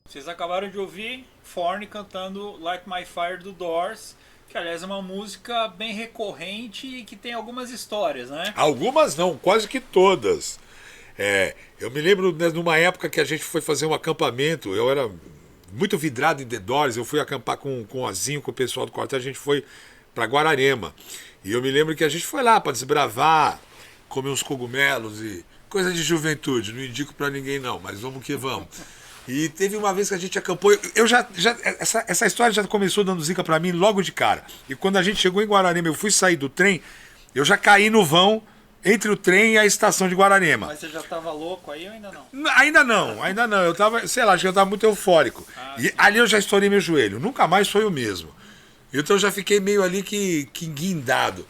Vocês acabaram de ouvir Foreign cantando Light My Fire do Doors, que aliás é uma música bem recorrente e que tem algumas histórias, né? Algumas não, quase que todas. Eu me lembro, né, numa época que a gente foi fazer um acampamento, eu era muito vidrado em The Doors, eu fui acampar com o Ozinho, com o pessoal do quartel, a gente foi para Guararema. E eu me lembro que a gente foi lá para desbravar, comer uns cogumelos e coisa de juventude, não indico para ninguém não, mas vamos que vamos. E teve uma vez que a gente acampou, essa história já começou dando zica para mim logo de cara. E quando a gente chegou em Guararema, eu fui sair do trem, eu já caí no vão entre o trem e a estação de Guararema. Mas você já tava louco aí ou ainda não? Ainda não. Eu tava, sei lá, acho que eu tava muito eufórico. E ali eu já estourei meu joelho. Nunca mais foi o mesmo. Então eu já fiquei meio ali que guindado.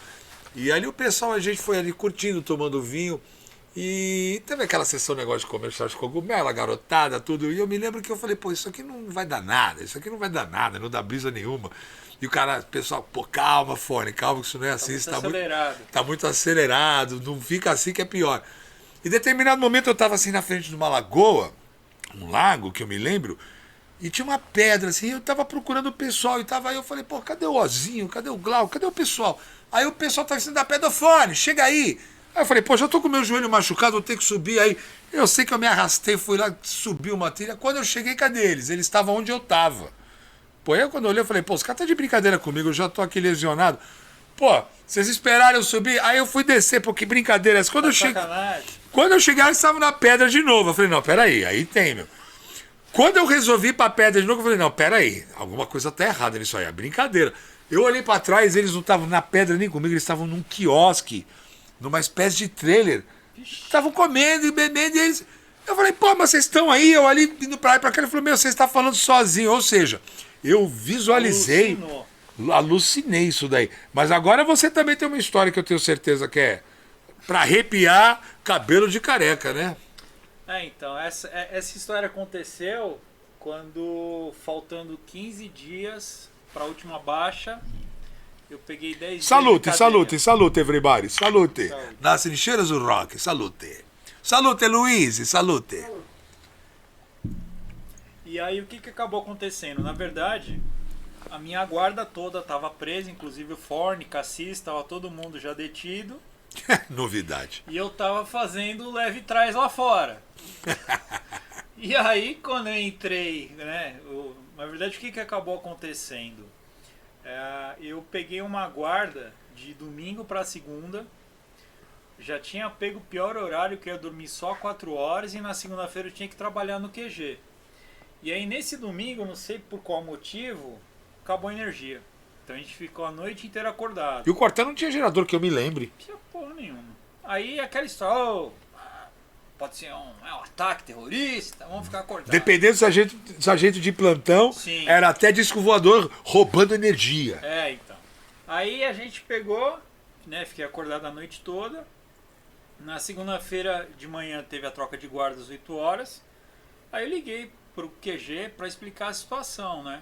E ali o pessoal, a gente foi ali curtindo, tomando vinho. E teve aquela sessão, negócio de comer chá de cogumelo, a garotada, tudo. E eu me lembro que eu falei, pô, isso aqui não vai dar nada, não dá brisa nenhuma. E o cara, o pessoal, pô, calma, Fone, calma, que isso não é assim, isso tá muito acelerado, não fica assim que é pior. Em determinado momento eu tava assim na frente de uma lagoa, um lago que eu me lembro, e tinha uma pedra assim, eu tava procurando o pessoal, e tava aí, eu falei, pô, cadê o Ozinho, cadê o Glauco, cadê o pessoal? Aí o pessoal tava assim da pedra, Fone, chega aí. Aí eu falei, pô, já tô com o meu joelho machucado, vou ter que subir. Aí eu sei que eu me arrastei, fui lá, subi uma trilha. Quando eu cheguei, cadê eles? Eles estavam onde eu tava. Pô, eu quando eu olhei, eu falei, pô, os caras tá de brincadeira comigo, eu já tô aqui lesionado. Pô, vocês esperaram eu subir? Aí eu fui descer, pô, que brincadeira é essa? Quando eu cheguei, eles estavam na pedra de novo. Eu falei, não, peraí, aí tem, meu. Quando eu resolvi ir pra pedra de novo, eu falei, não, peraí, alguma coisa tá errada nisso aí, é brincadeira. Eu olhei pra trás, eles não estavam na pedra nem comigo, eles estavam num quiosque, numa espécie de trailer. Estavam comendo e bebendo e eles... Eu falei, pô, mas vocês estão aí? Eu ali indo pra lá e pra cá. Ele falou, meu, você está falando sozinho. Ou seja, eu visualizei, alucinei isso daí. Mas agora você também tem uma história que eu tenho certeza que é pra arrepiar cabelo de careca, né? Então, essa história aconteceu quando, faltando 15 dias pra última baixa, eu peguei 10 dias Salute, de salute, salute, everybody. Salute. Saúde. Nas trincheiras do rock. Salute. Salute, Luiz. Salute. E aí o que acabou acontecendo? Na verdade, a minha guarda toda estava presa, inclusive o Forne, Cassis, estava todo mundo já detido. Novidade. E eu tava fazendo leve trás lá fora. E aí quando eu entrei, né? Na verdade o que acabou acontecendo? Eu peguei uma guarda de domingo para segunda. Já tinha pego o pior horário, que eu ia dormir só 4 horas, e na segunda-feira eu tinha que trabalhar no QG. E aí nesse domingo, não sei por qual motivo, acabou a energia. Então a gente ficou a noite inteira acordado. E o quartel não tinha gerador, que eu me lembre. Não tinha porra nenhuma. Aí aquela história, pode ser um ataque terrorista, vamos ficar acordados. Dependendo do sargento de plantão, Sim. era até disco voador roubando energia. Então. Aí a gente pegou, né, fiquei acordado a noite toda. Na segunda-feira de manhã teve a troca de guarda às 8 horas. Aí eu liguei pro QG para explicar a situação, né?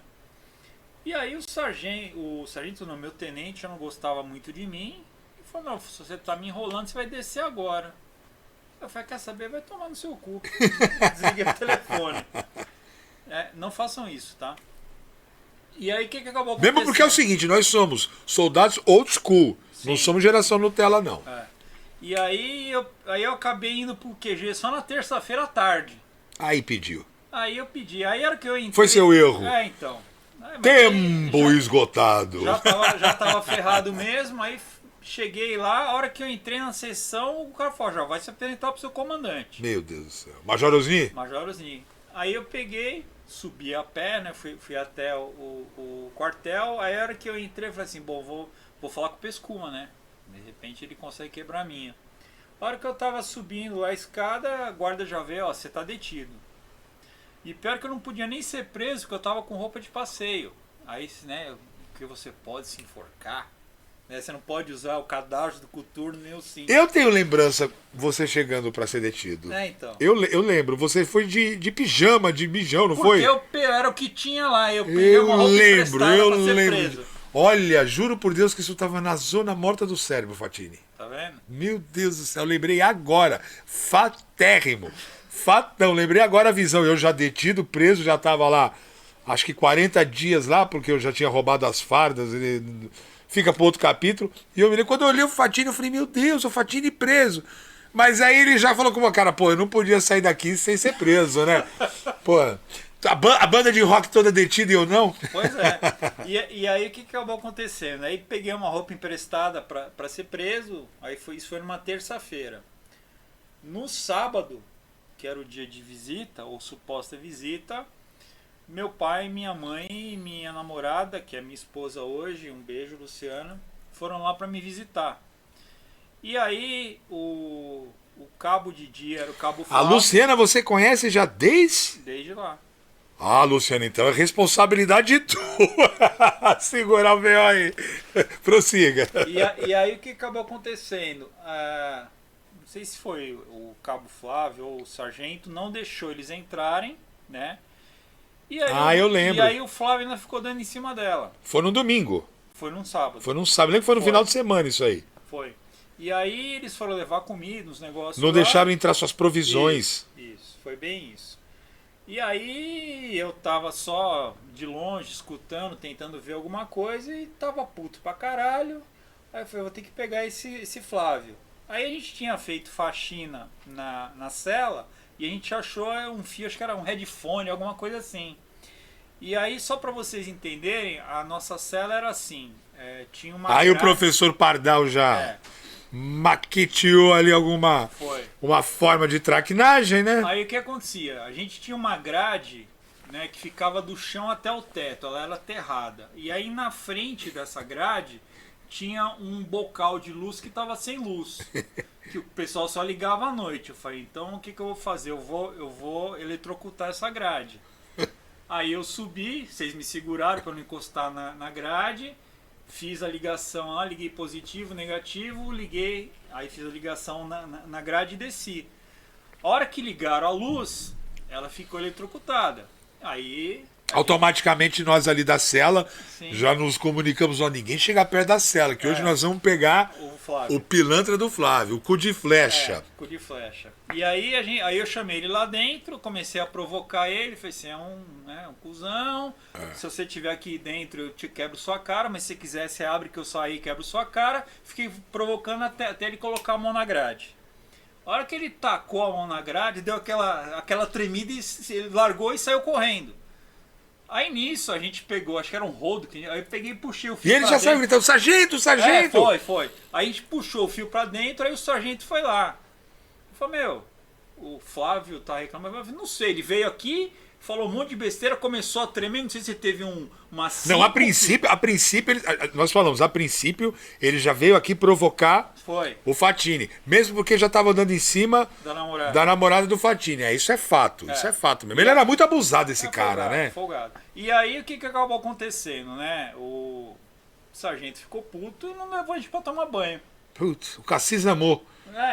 E aí o sargento não, meu tenente já não gostava muito de mim. E falou, não, se você tá me enrolando, você vai descer agora. Eu falei, quer saber? Vai tomar no seu cu. Desliguei o telefone. Não façam isso, tá? E aí o que acabou acontecendo? Mesmo porque é o seguinte, nós somos soldados old school. Sim. Não somos geração Nutella, não. E aí eu acabei indo pro QG só na terça-feira à tarde. Aí pediu. Aí eu pedi. Aí era que eu entrei. Foi seu erro. Então. Mas Tempo esgotado. Já tava ferrado mesmo. Aí cheguei lá, a hora que eu entrei na sessão, o cara falou, já vai se apresentar pro seu comandante. Meu Deus do céu. Majorozinho? Majorozinho. Aí eu peguei, subi a pé, né? Fui até o quartel. Aí a hora que eu entrei, eu falei assim, bom, vou falar com o Pescuma, né? De repente ele consegue quebrar a minha. A hora que eu tava subindo a escada, a guarda já veio, ó, você tá detido. E pior que eu não podia nem ser preso, porque eu tava com roupa de passeio. Aí, né, porque você pode se enforcar, né? Você não pode usar o cadarço do coturno nem o cinto. Eu tenho lembrança você chegando pra ser detido. Então. Eu lembro, você foi de pijama, de mijão, não foi? Porque era o que tinha lá, eu peguei uma roupa emprestada pra ser preso. Olha, juro por Deus que isso tava na zona morta do cérebro, Fatini. Tá vendo? Meu Deus do céu, eu lembrei agora. Fatérrimo. Fatão, lembrei agora a visão. Eu já detido, preso, já tava lá, acho que 40 dias lá, porque eu já tinha roubado as fardas. Ele fica pro outro capítulo. E eu me lembro, quando eu olhei o Fatini, eu falei, meu Deus, o Fatini preso. Mas aí ele já falou com uma cara, pô, eu não podia sair daqui sem ser preso, né? Pô, a banda de rock toda detida e eu não? Pois é. E aí o que acabou acontecendo? Aí peguei uma roupa emprestada para ser preso, aí isso foi numa terça-feira. No sábado, que era o dia de visita, ou suposta visita, meu pai, minha mãe e minha namorada, que é minha esposa hoje, um beijo, Luciana, foram lá para me visitar. E aí o cabo de dia era o cabo A Flávio. Luciana você conhece já Desde lá. Ah, Luciana, então é responsabilidade tua. Segurar o B.O. aí. Prossiga. E aí o que acabou acontecendo? Não sei se foi o cabo Flávio ou o sargento, não deixou eles entrarem, né? E aí, eu lembro. E aí o Flávio ainda ficou dando em cima dela. Foi no domingo. Foi num sábado. Foi num sábado. Lembra que foi no final de semana isso aí. Foi. E aí eles foram levar comida, uns negócios Não lá. deixaram entrar suas provisões. Isso, foi bem isso. E aí eu tava só de longe, escutando, tentando ver alguma coisa e tava puto pra caralho. Aí eu falei, vou ter que pegar esse Flávio. Aí a gente tinha feito faxina na cela e a gente achou um fio, acho que era um headphone, alguma coisa assim. E aí, só pra vocês entenderem, a nossa cela era assim, tinha uma Aí grade, o professor Pardal já maqueteou ali alguma uma forma de traquinagem, né? Aí o que acontecia? A gente tinha uma grade, né, que ficava do chão até o teto, ela era aterrada. E aí na frente dessa grade tinha um bocal de luz que estava sem luz, que o pessoal só ligava à noite. Eu falei, então o que eu vou fazer? Eu vou eletrocutar essa grade. Aí eu subi, vocês me seguraram para não encostar na grade, fiz a ligação lá, liguei positivo, negativo, liguei, aí fiz a ligação na grade e desci. A hora que ligaram a luz, ela ficou eletrocutada. Aí... Automaticamente nós ali da cela já nos comunicamos, ninguém chegar perto da cela, que hoje nós vamos pegar o pilantra do Flávio, o cu de flecha. Cu de flecha. E aí, aí eu chamei ele lá dentro, comecei a provocar ele, falei assim, um cuzão, se você estiver aqui dentro eu te quebro sua cara, mas se você quiser você abre que eu saio e quebro sua cara. Fiquei provocando até ele colocar a mão na grade. A hora que ele tacou a mão na grade, deu aquela tremida e ele largou e saiu correndo. Aí nisso a gente pegou, acho que era um rodo, aí eu peguei e puxei o fio. E ele já saiu gritando, sargento, sargento! Foi. Aí a gente puxou o fio pra dentro, aí o sargento foi lá. Eu falei, o Flávio tá reclamando. Eu falei, não sei, ele veio aqui, falou um monte de besteira, começou a tremer, não sei se teve uma... Não, a princípio, nós falamos, a princípio, ele já veio aqui provocar o Fatini. Mesmo porque já estava andando em cima da namorada do Fatini. Isso é fato, isso é fato mesmo. Ele era muito abusado, esse cara, folgado, né? Folgado. E aí, o que acabou acontecendo, né? O sargento ficou puto e não levou a gente pra tomar banho. Putz, o Cassis amou.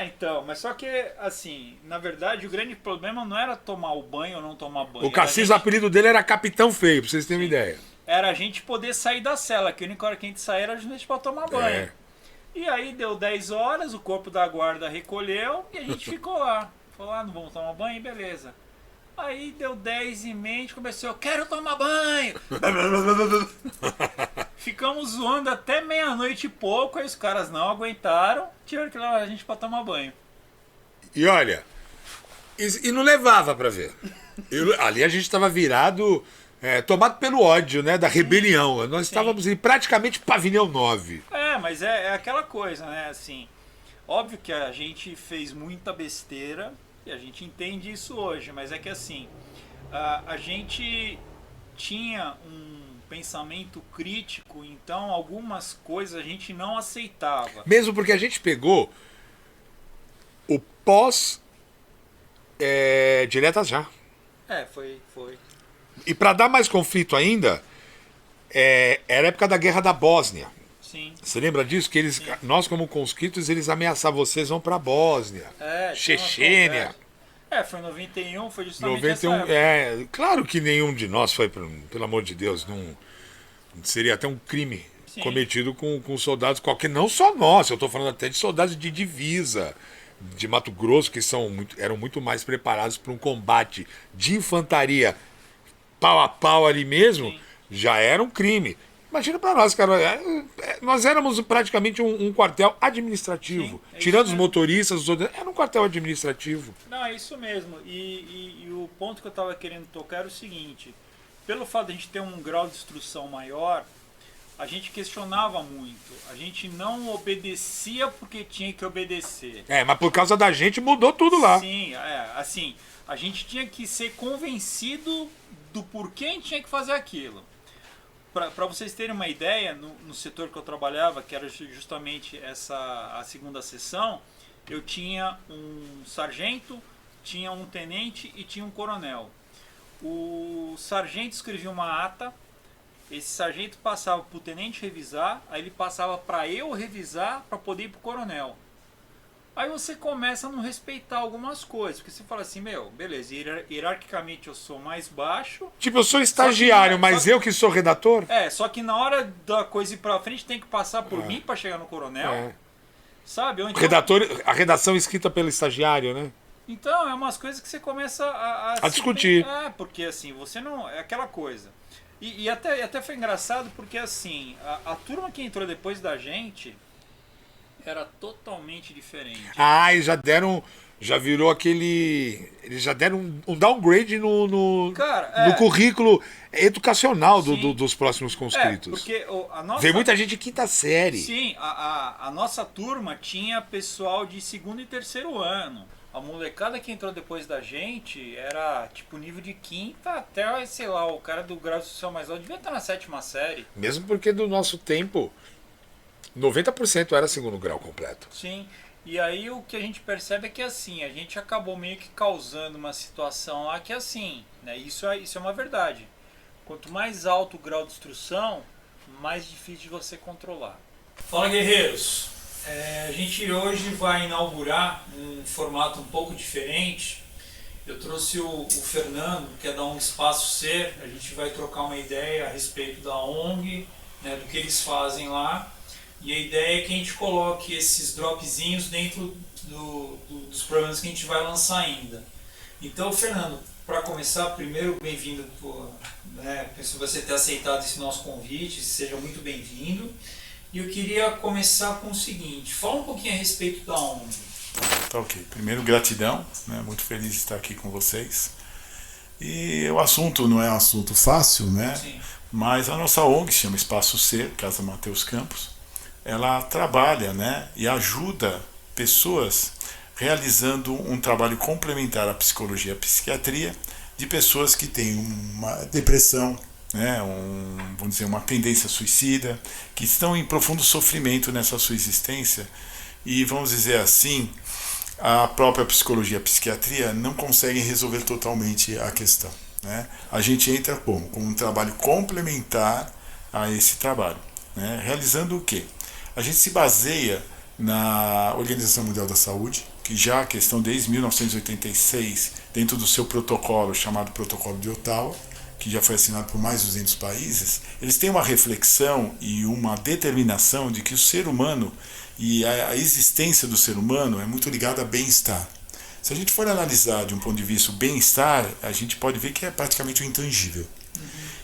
Então, mas só que, assim, na verdade, o grande problema não era tomar o banho ou não tomar banho. O Cassis, o apelido dele era Capitão Feio, pra vocês terem uma ideia. Era a gente poder sair da cela, que a única hora que a gente saía era justamente pra tomar banho. E aí deu 10 horas, o corpo da guarda recolheu e a gente ficou lá. Falou, não vamos tomar banho, beleza. Aí deu 10h30, a gente começou, eu quero tomar banho! Ficamos zoando até meia-noite e pouco, aí os caras não aguentaram, tiveram que levar a gente pra tomar banho. E olha, e não levava pra ver. Ali a gente tava virado, tomado pelo ódio, né, da rebelião. Nós estávamos em praticamente pavilhão 9. Mas é aquela coisa, né, assim, óbvio que a gente fez muita besteira, e a gente entende isso hoje, mas é que assim, a gente tinha um pensamento crítico, então algumas coisas a gente não aceitava. Mesmo porque a gente pegou o pós diretas já. Foi. E para dar mais conflito ainda, era a época da Guerra da Bósnia. Sim. Você lembra disso? Que nós como conscritos, eles ameaçavam, vocês vão pra Bósnia, Chechênia. Foi em 91, foi justamente essa época. Claro que nenhum de nós foi, pelo amor de Deus, não seria até um crime cometido com soldados qualquer, não só nós, eu tô falando até de soldados de divisa, de Mato Grosso, que eram muito mais preparados para um combate de infantaria pau a pau ali mesmo, Sim. já era um crime. Imagina para nós, cara. Nós éramos praticamente um quartel administrativo. Sim, Tirando os mesmo. motoristas, os outros, era um quartel administrativo. Não, é isso mesmo. E o ponto que eu estava querendo tocar era o seguinte: pelo fato de a gente ter um grau de instrução maior, a gente questionava muito. A gente não obedecia porque tinha que obedecer. Mas por causa da gente mudou tudo lá. Sim, assim, a gente tinha que ser convencido do porquê a gente tinha que fazer aquilo. Para vocês terem uma ideia, no setor que eu trabalhava, que era justamente a segunda seção, eu tinha um sargento, tinha um tenente e tinha um coronel. O sargento escrevia uma ata, esse sargento passava para o tenente revisar, aí ele passava para eu revisar para poder ir para o coronel. Aí você começa a não respeitar algumas coisas, porque você fala assim, beleza, hierarquicamente eu sou mais baixo. Tipo, eu sou estagiário, mas eu que sou redator? Só que na hora da coisa ir pra frente tem que passar por mim para chegar no coronel. Sabe? Onde a redação escrita pelo estagiário, né? Então, é umas coisas que você começa a discutir. Porque assim, você não... É aquela coisa. E até foi engraçado porque assim, a turma que entrou depois da gente era totalmente diferente. Já virou aquele... Eles já deram um downgrade no currículo educacional dos próximos conscritos. Porque a nossa... Veio muita gente de quinta série. Sim, a nossa turma tinha pessoal de segundo e terceiro ano. A molecada que entrou depois da gente era tipo nível de quinta até, sei lá, o cara do grau social mais alto devia estar na 7ª série. Mesmo porque do nosso tempo, 90% era segundo grau completo. Sim, e aí o que a gente percebe é que assim, a gente acabou meio que causando uma situação lá que assim, né, isso é uma verdade. Quanto mais alto o grau de instrução, mais difícil de você controlar. Fala, guerreiros! A gente hoje vai inaugurar um formato um pouco diferente. Eu trouxe o Fernando, que é da ONG Espaço Ser. A gente vai trocar uma ideia a respeito da ONG, né, do que eles fazem lá. E a ideia é que a gente coloque esses dropzinhos dentro dos programas que a gente vai lançar ainda. Então, Fernando, para começar, primeiro, bem-vindo, né, penso você ter aceitado esse nosso convite, seja muito bem-vindo. E eu queria começar com o seguinte, fala um pouquinho a respeito da ONG. Tá ok. Primeiro, gratidão, né? Muito feliz de estar aqui com vocês. E o assunto não é um assunto fácil, né? Sim. Mas a nossa ONG chama Espaço Ser, Casa Mateus Campos. Ela trabalha, né, e ajuda pessoas realizando um trabalho complementar à psicologia e à psiquiatria de pessoas que têm uma depressão, né, vamos dizer, uma tendência suicida, que estão em profundo sofrimento nessa sua existência e, vamos dizer assim, a própria psicologia e a psiquiatria não conseguem resolver totalmente a questão, né? A gente entra como um trabalho complementar a esse trabalho, né? Realizando o quê? A gente se baseia na Organização Mundial da Saúde, que já a questão desde 1986, dentro do seu protocolo chamado Protocolo de Ottawa, que já foi assinado por mais de 200 países, eles têm uma reflexão e uma determinação de que o ser humano e a existência do ser humano é muito ligada a bem-estar. Se a gente for analisar de um ponto de vista o bem-estar, a gente pode ver que é praticamente o intangível.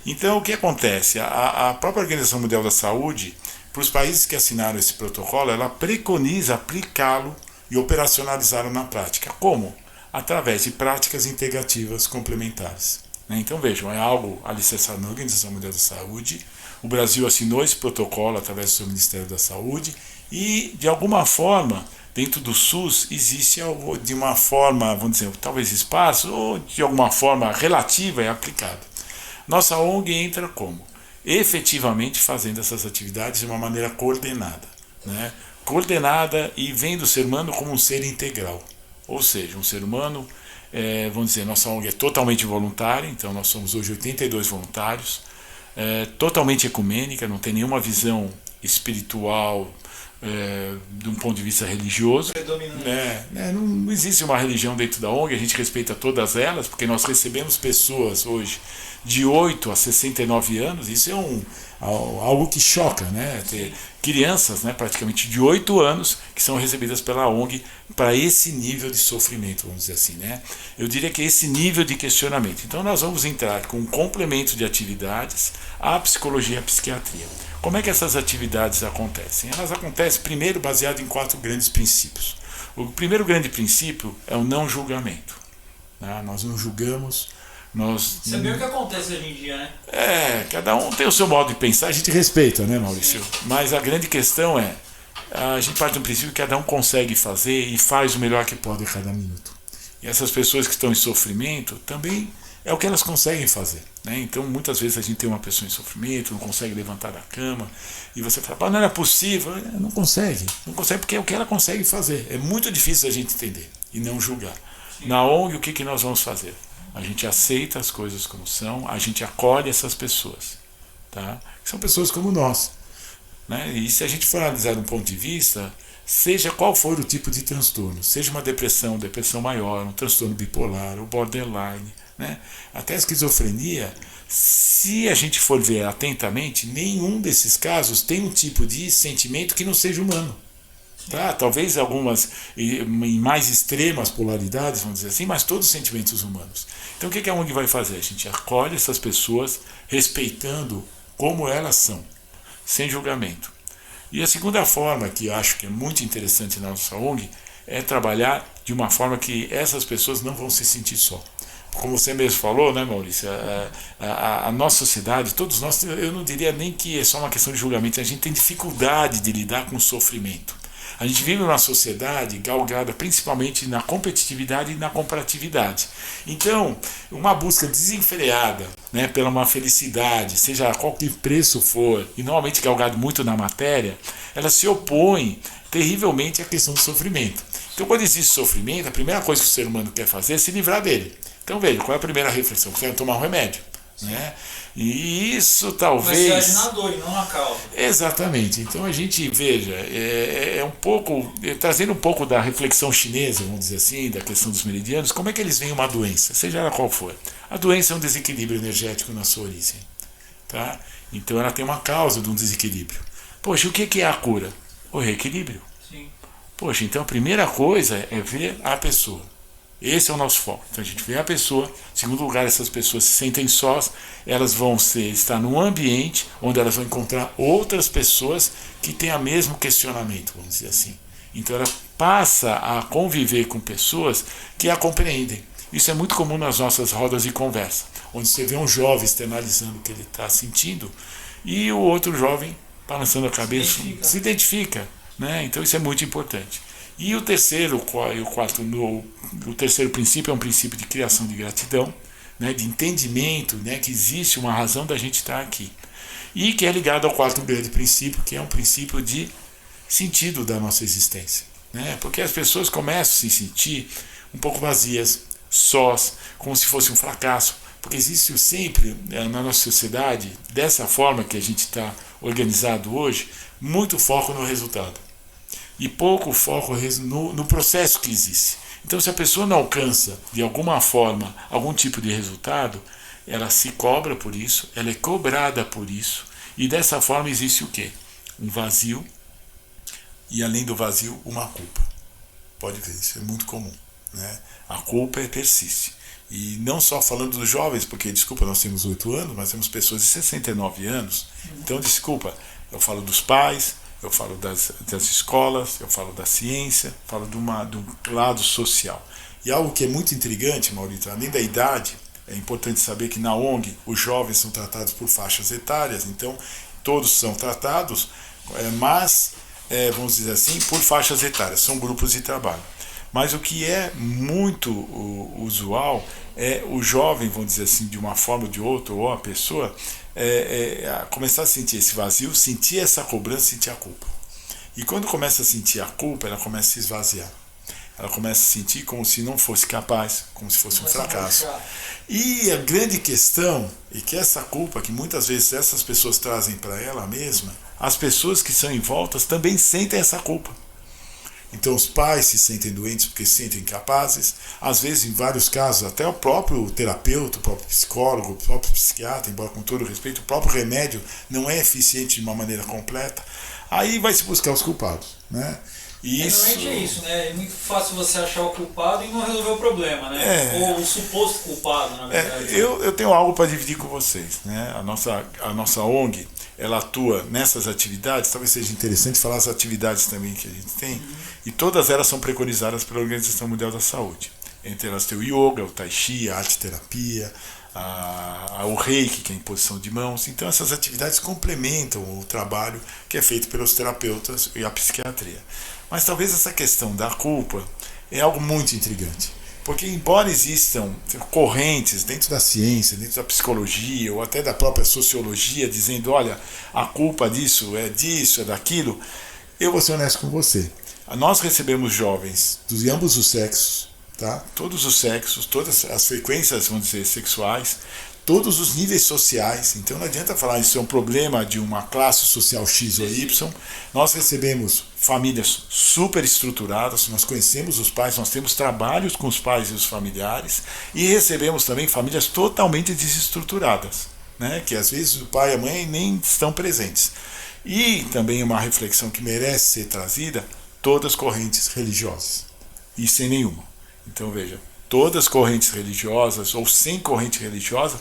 Então, o que acontece? A própria Organização Mundial da Saúde, para os países que assinaram esse protocolo, ela preconiza aplicá-lo e operacionalizá-lo na prática. Como? Através de práticas integrativas complementares. Então vejam, é algo alicerçado na Organização Mundial da Saúde. O Brasil assinou esse protocolo através do seu Ministério da Saúde e, de alguma forma, dentro do SUS existe de uma forma, vamos dizer, talvez espaço, ou de alguma forma relativa é aplicado. Nossa ONG entra como? Efetivamente fazendo essas atividades de uma maneira coordenada, né? Coordenada e vendo o ser humano como um ser integral. Ou seja, um ser humano, vamos dizer, nossa ONG é totalmente voluntária, então nós somos hoje 82 voluntários, totalmente ecumênica, não tem nenhuma visão espiritual de um ponto de vista religioso. Não existe uma religião dentro da ONG, a gente respeita todas elas, porque nós recebemos pessoas hoje de 8 a 69 anos, isso é algo que choca, né? Ter crianças, né, praticamente de 8 anos que são recebidas pela ONG para esse nível de sofrimento, vamos dizer assim, né? Eu diria que esse nível de questionamento. Então nós vamos entrar com um complemento de atividades à psicologia e à psiquiatria. Como é que essas atividades acontecem? Elas acontecem primeiro baseado em 4 grandes princípios. O primeiro grande princípio é o não julgamento. Né? Nós não julgamos. Você vê o que acontece hoje em dia, né? Cada um tem o seu modo de pensar, a gente respeita, né, Maurício? Sim. Mas a grande questão é, a gente parte do princípio que cada um consegue fazer e faz o melhor que pode a cada minuto. E essas pessoas que estão em sofrimento também é o que elas conseguem fazer. Né? Então, muitas vezes a gente tem uma pessoa em sofrimento, não consegue levantar da cama, e você fala, não era possível. Não consegue. Não consegue porque é o que ela consegue fazer. É muito difícil a gente entender e não julgar. Sim. Na ONG, o que nós vamos fazer? A gente aceita as coisas como são, a gente acolhe essas pessoas. Tá? São pessoas como nós. Né? E se a gente for analisar de um ponto de vista, seja qual for o tipo de transtorno, seja uma depressão maior, um transtorno bipolar, o borderline, né? Até a esquizofrenia, se a gente for ver atentamente, nenhum desses casos tem um tipo de sentimento que não seja humano. Tá? Talvez algumas em mais extremas polaridades, vamos dizer assim, mas todos os sentimentos humanos. Então o que a ONG vai fazer? A gente acolhe essas pessoas respeitando como elas são, sem julgamento. E a segunda forma que acho que é muito interessante na nossa ONG é trabalhar de uma forma que essas pessoas não vão se sentir só. Como você mesmo falou, né, Maurício, a nossa sociedade, todos nós, eu não diria nem que é só uma questão de julgamento, a gente tem dificuldade de lidar com o sofrimento. A gente vive numa sociedade galgada principalmente na competitividade e na comparatividade. Então, uma busca desenfreada, né, pela uma felicidade, seja a qualquer preço for, e normalmente galgado muito na matéria, ela se opõe terrivelmente à questão do sofrimento. Então, quando existe sofrimento, a primeira coisa que o ser humano quer fazer é se livrar dele. Então, veja, qual é a primeira reflexão? Você vai tomar um remédio. Né? E isso talvez... Mas na dor e não na causa. Exatamente. Então a gente, veja, um pouco, trazendo um pouco da reflexão chinesa, vamos dizer assim, da questão dos meridianos, como é que eles veem uma doença, seja ela qual for. A doença é um desequilíbrio energético na sua origem. Tá? Então ela tem uma causa de um desequilíbrio. Poxa, o que é a cura? O reequilíbrio. Sim. Poxa, então a primeira coisa é ver a pessoa. Esse é o nosso foco. Então a gente vê a pessoa. Em segundo lugar, essas pessoas se sentem sós. Elas vão estar num ambiente onde elas vão encontrar outras pessoas que têm o mesmo questionamento, vamos dizer assim. Então ela passa a conviver com pessoas que a compreendem. Isso é muito comum nas nossas rodas de conversa, onde você vê um jovem externalizando o que ele está sentindo e o outro jovem balançando a cabeça se identifica. Né? Então isso é muito importante. E o terceiro princípio é um princípio de criação de gratidão, né, de entendimento, né, que existe uma razão da gente estar aqui. E que é ligado ao quarto grande princípio, que é um princípio de sentido da nossa existência. Né? Porque as pessoas começam a se sentir um pouco vazias, sós, como se fosse um fracasso. Porque existe sempre, na nossa sociedade, dessa forma que a gente está organizado hoje, muito foco no resultado. E pouco foco no processo que existe. Então, se a pessoa não alcança, de alguma forma, algum tipo de resultado, ela se cobra por isso, ela é cobrada por isso, e dessa forma existe o quê? Um vazio, e além do vazio, uma culpa. Pode ver, isso é muito comum. Né? A culpa persiste. E não só falando dos jovens, porque, desculpa, nós temos 8 anos, mas temos pessoas de 69 anos, então, desculpa, eu falo dos pais, eu falo das escolas, eu falo da ciência, falo do lado social. E algo que é muito intrigante, Maurício, além da idade, é importante saber que na ONG os jovens são tratados por faixas etárias, então todos são tratados, mas, vamos dizer assim, por faixas etárias, são grupos de trabalho. Mas o que é muito usual é o jovem, vamos dizer assim, de uma forma ou de outra, ou a pessoa, começar a sentir esse vazio, sentir essa cobrança, sentir a culpa. E quando começa a sentir a culpa, ela começa a se esvaziar. Ela começa a sentir como se não fosse capaz, como se fosse um fracasso. E a grande questão é que essa culpa, que muitas vezes essas pessoas trazem para ela mesma, as pessoas que são em volta também sentem essa culpa. Então os pais se sentem doentes porque se sentem incapazes. Às vezes, em vários casos, até o próprio terapeuta, o próprio psicólogo, o próprio psiquiatra, embora com todo respeito, o próprio remédio não é eficiente de uma maneira completa. Aí vai se buscar os culpados, né? E normalmente é isso, né? É muito fácil você achar o culpado e não resolver o problema, né? Ou o suposto culpado, na verdade. Eu tenho algo para dividir com vocês, né? A nossa ONG, ela atua nessas atividades, talvez seja interessante falar as atividades também que a gente tem, e todas elas são preconizadas pela Organização Mundial da Saúde. Entre elas tem o yoga, o tai chi, a arte-terapia, o reiki, que é a imposição de mãos. Então essas atividades complementam o trabalho que é feito pelos terapeutas e a psiquiatria. Mas talvez essa questão da culpa é algo muito intrigante. Porque embora existam correntes dentro da ciência, dentro da psicologia ou até da própria sociologia dizendo, olha, a culpa disso, é daquilo, eu vou ser honesto com você. Nós recebemos jovens de ambos os sexos, tá? Todos os sexos, todas as frequências, vamos dizer, sexuais, todos os níveis sociais. Então não adianta falar isso é um problema de uma classe social X ou Y. Nós recebemos famílias super estruturadas, nós conhecemos os pais, nós temos trabalhos com os pais e os familiares, e recebemos também famílias totalmente desestruturadas, né? Que às vezes o pai e a mãe nem estão presentes. E também uma reflexão que merece ser trazida, todas correntes religiosas, e sem nenhuma. Então veja, todas correntes religiosas ou sem corrente religiosa,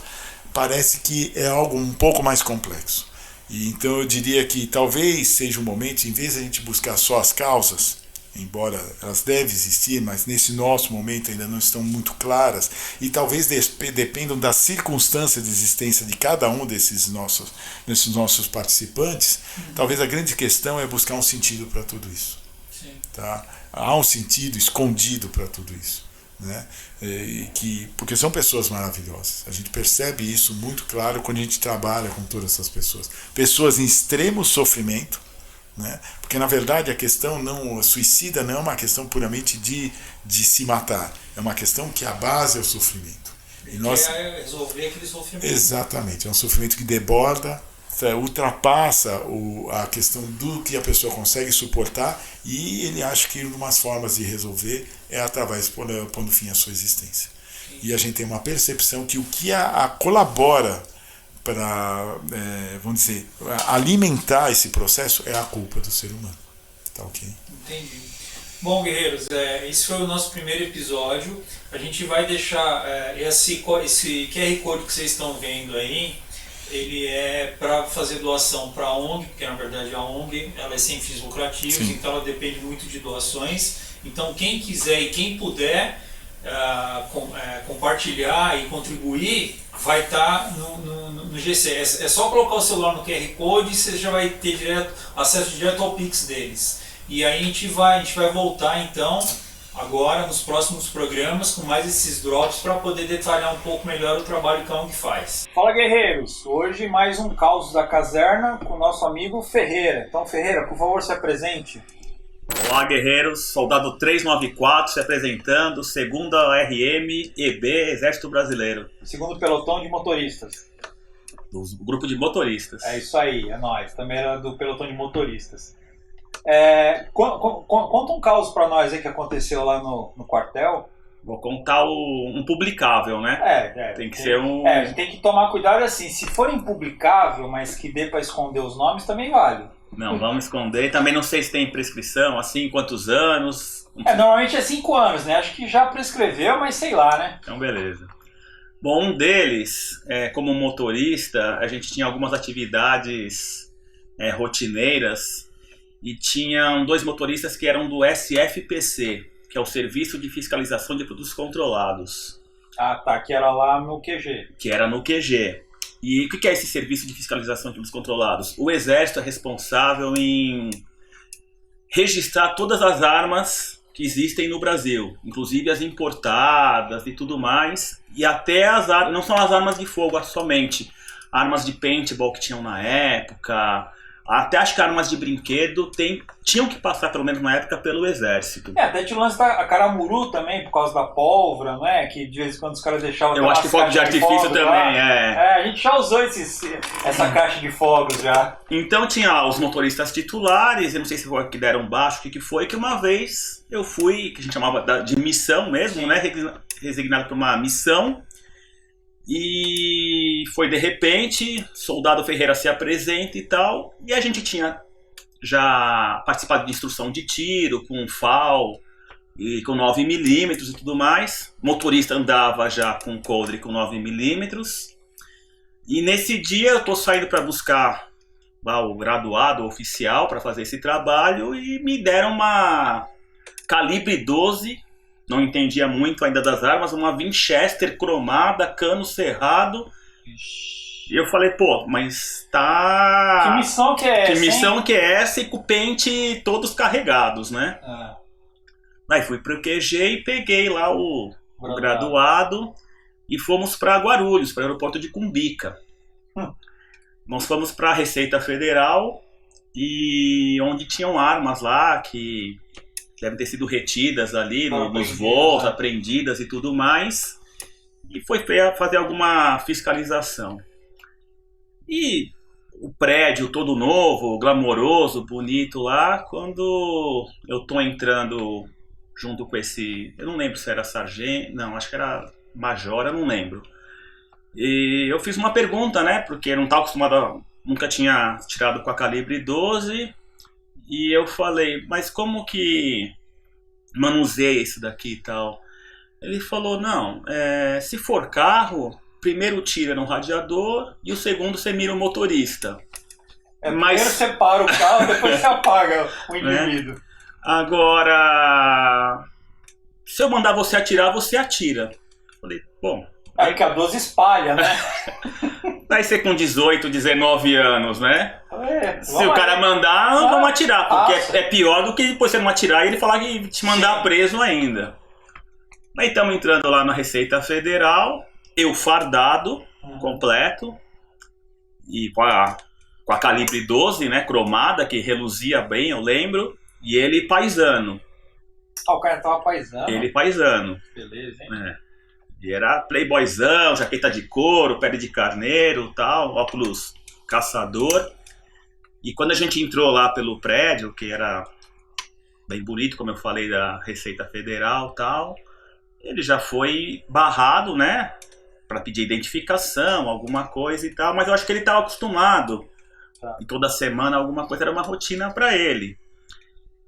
parece que é algo um pouco mais complexo. E então eu diria que talvez seja um momento, em vez de a gente buscar só as causas, embora elas devem existir, mas nesse nosso momento ainda não estão muito claras, e talvez dependam da circunstância de existência de cada um desses nossos participantes, talvez a grande questão é buscar um sentido para tudo isso. Sim. Tá? Há um sentido escondido para tudo isso. Né? Porque são pessoas maravilhosas. A gente percebe isso muito claro quando a gente trabalha com todas essas pessoas. Pessoas em extremo sofrimento, né? Porque na verdade a questão suicida não é uma questão puramente de se matar, é uma questão que a base é o sofrimento. E nós quer resolver aquele sofrimento. Exatamente, é um sofrimento que deborda, ultrapassa a questão do que a pessoa consegue suportar, e ele acha que uma das formas de resolver é através pondo fim à sua existência. Sim. E a gente tem uma percepção que o que colabora para, vamos dizer, alimentar esse processo é a culpa do ser humano. Tá ok? Entendi. Bom, guerreiros, esse foi o nosso primeiro episódio. A gente vai deixar esse QR Code que vocês estão vendo aí. Ele é para fazer doação para a ONG, porque na verdade a ONG ela é sem fins lucrativos. Sim. Então ela depende muito de doações. Então quem quiser e quem puder compartilhar e contribuir, vai estar no GC. É só colocar o celular no QR Code e você já vai ter acesso direto ao Pix deles. E aí a gente vai voltar então agora nos próximos programas com mais esses drops para poder detalhar um pouco melhor o trabalho que a ONG faz. Fala, guerreiros! Hoje mais um Caos da Caserna com o nosso amigo Ferreira. Então, Ferreira, por favor, se apresente. Olá, guerreiros! Soldado 394 se apresentando, segunda RM EB Exército Brasileiro. Segundo pelotão de motoristas. Do grupo de motoristas. É isso aí, é nóis. Também era do pelotão de motoristas. Conta um caos pra nós aí que aconteceu lá no quartel. Vou contar um publicável, né? Tem que ser um... tem que tomar cuidado assim, se for impublicável, mas que dê pra esconder os nomes, também vale. Não, vamos esconder. Também não sei se tem prescrição, assim, quantos anos. Normalmente é 5 anos, né? Acho que já prescreveu, mas sei lá, né? Então, beleza. Bom, um deles, como motorista, a gente tinha algumas atividades rotineiras. E tinham 2 motoristas que eram do SFPC, que é o Serviço de Fiscalização de Produtos Controlados. Ah, tá, que era lá no QG. Que era no QG. E o que é esse Serviço de Fiscalização de Produtos Controlados? O Exército é responsável em registrar todas as armas que existem no Brasil, inclusive as importadas e tudo mais, e até as armas, não são as armas de fogo somente, armas de paintball que tinham na época, até acho que armas de brinquedo tinham que passar, pelo menos na época, pelo exército. Até tinha o lance da Caramuru também, por causa da pólvora, não é? Que de vez em quando os caras deixavam... Eu acho que fogo de artifício também, a gente já usou essa caixa de fogos já. Então tinha os motoristas titulares, eu não sei se foi que deram baixo, o que foi, que uma vez eu fui, que a gente chamava de missão mesmo, né? Resignado para uma missão. E foi de repente, Soldado Ferreira se apresenta e tal, e a gente tinha já participado de instrução de tiro, com FAL e com 9mm e tudo mais. O motorista andava já com coldre com 9mm. E nesse dia eu tô saindo para buscar lá o graduado oficial para fazer esse trabalho e me deram uma calibre 12. Não entendia muito ainda das armas, uma Winchester cromada, cano cerrado. E eu falei, pô, mas tá... Que missão que é essa? Que missão que é essa, e com o pente todos carregados, né? Aí fui pro QG e peguei lá o graduado e fomos para Guarulhos, para o aeroporto de Cumbica. Nós fomos para a Receita Federal, e onde tinham armas lá que devem ter sido retidas ali nos voos, apreendidas e tudo mais. E foi fazer alguma fiscalização. E o prédio todo novo, glamouroso, bonito lá, quando eu tô entrando junto com esse... Eu não lembro se era sargento, não, acho que era major, eu não lembro. E eu fiz uma pergunta, né, porque eu não estava acostumado, nunca tinha tirado com a calibre 12... E eu falei, mas como que manuseia isso daqui e tal? Ele falou, não, se for carro, primeiro tira no radiador e o segundo você mira o motorista. Primeiro você para o carro, depois você apaga o indivíduo. Agora, se eu mandar você atirar, você atira. Falei, bom... É que a 12 espalha, né? Vai ser com 18, 19 anos, né? Se o cara mandar, vamos atirar, porque é pior do que depois você não atirar e ele falar que te mandar preso ainda. Aí estamos entrando lá na Receita Federal, eu fardado, completo, e com a calibre 12, né, cromada, que reluzia bem, eu lembro, e ele paisano. O cara tava paisano? Ele paisano. Beleza, hein? E era playboyzão, jaqueta de couro, pele de carneiro, tal, óculos caçador. E quando a gente entrou lá pelo prédio, que era bem bonito, como eu falei, da Receita Federal, tal, ele já foi barrado, né, para pedir identificação, alguma coisa e tal, mas eu acho que ele estava acostumado. E toda semana alguma coisa era uma rotina para ele.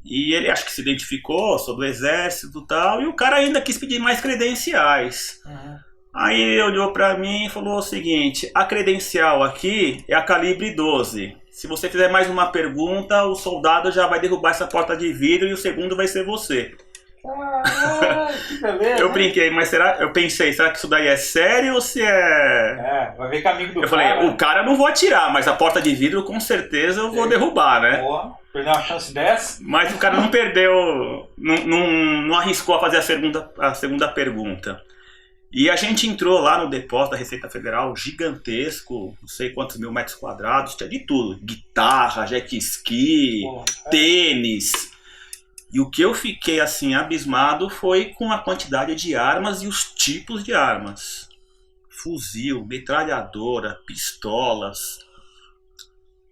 E ele acho que se identificou, sou do exército e tal, e o cara ainda quis pedir mais credenciais. Aí ele olhou pra mim e falou o seguinte, a credencial aqui é a calibre 12. Se você fizer mais uma pergunta, o soldado já vai derrubar essa porta de vidro e o segundo vai ser você. Que beleza. Eu brinquei, mas eu pensei, será que isso daí é sério ou se vai ver que amigo do cara... Eu falei, o cara eu não vou atirar, mas a porta de vidro com certeza eu vou derrubar, né? Boa. Perdeu uma chance dessa? Mas o cara não perdeu, não arriscou a fazer a segunda pergunta. E a gente entrou lá no depósito da Receita Federal, gigantesco, não sei quantos mil metros quadrados, tinha de tudo. Guitarra, jet ski, tênis. E o que eu fiquei assim abismado foi com a quantidade de armas e os tipos de armas. Fuzil, metralhadora, pistolas...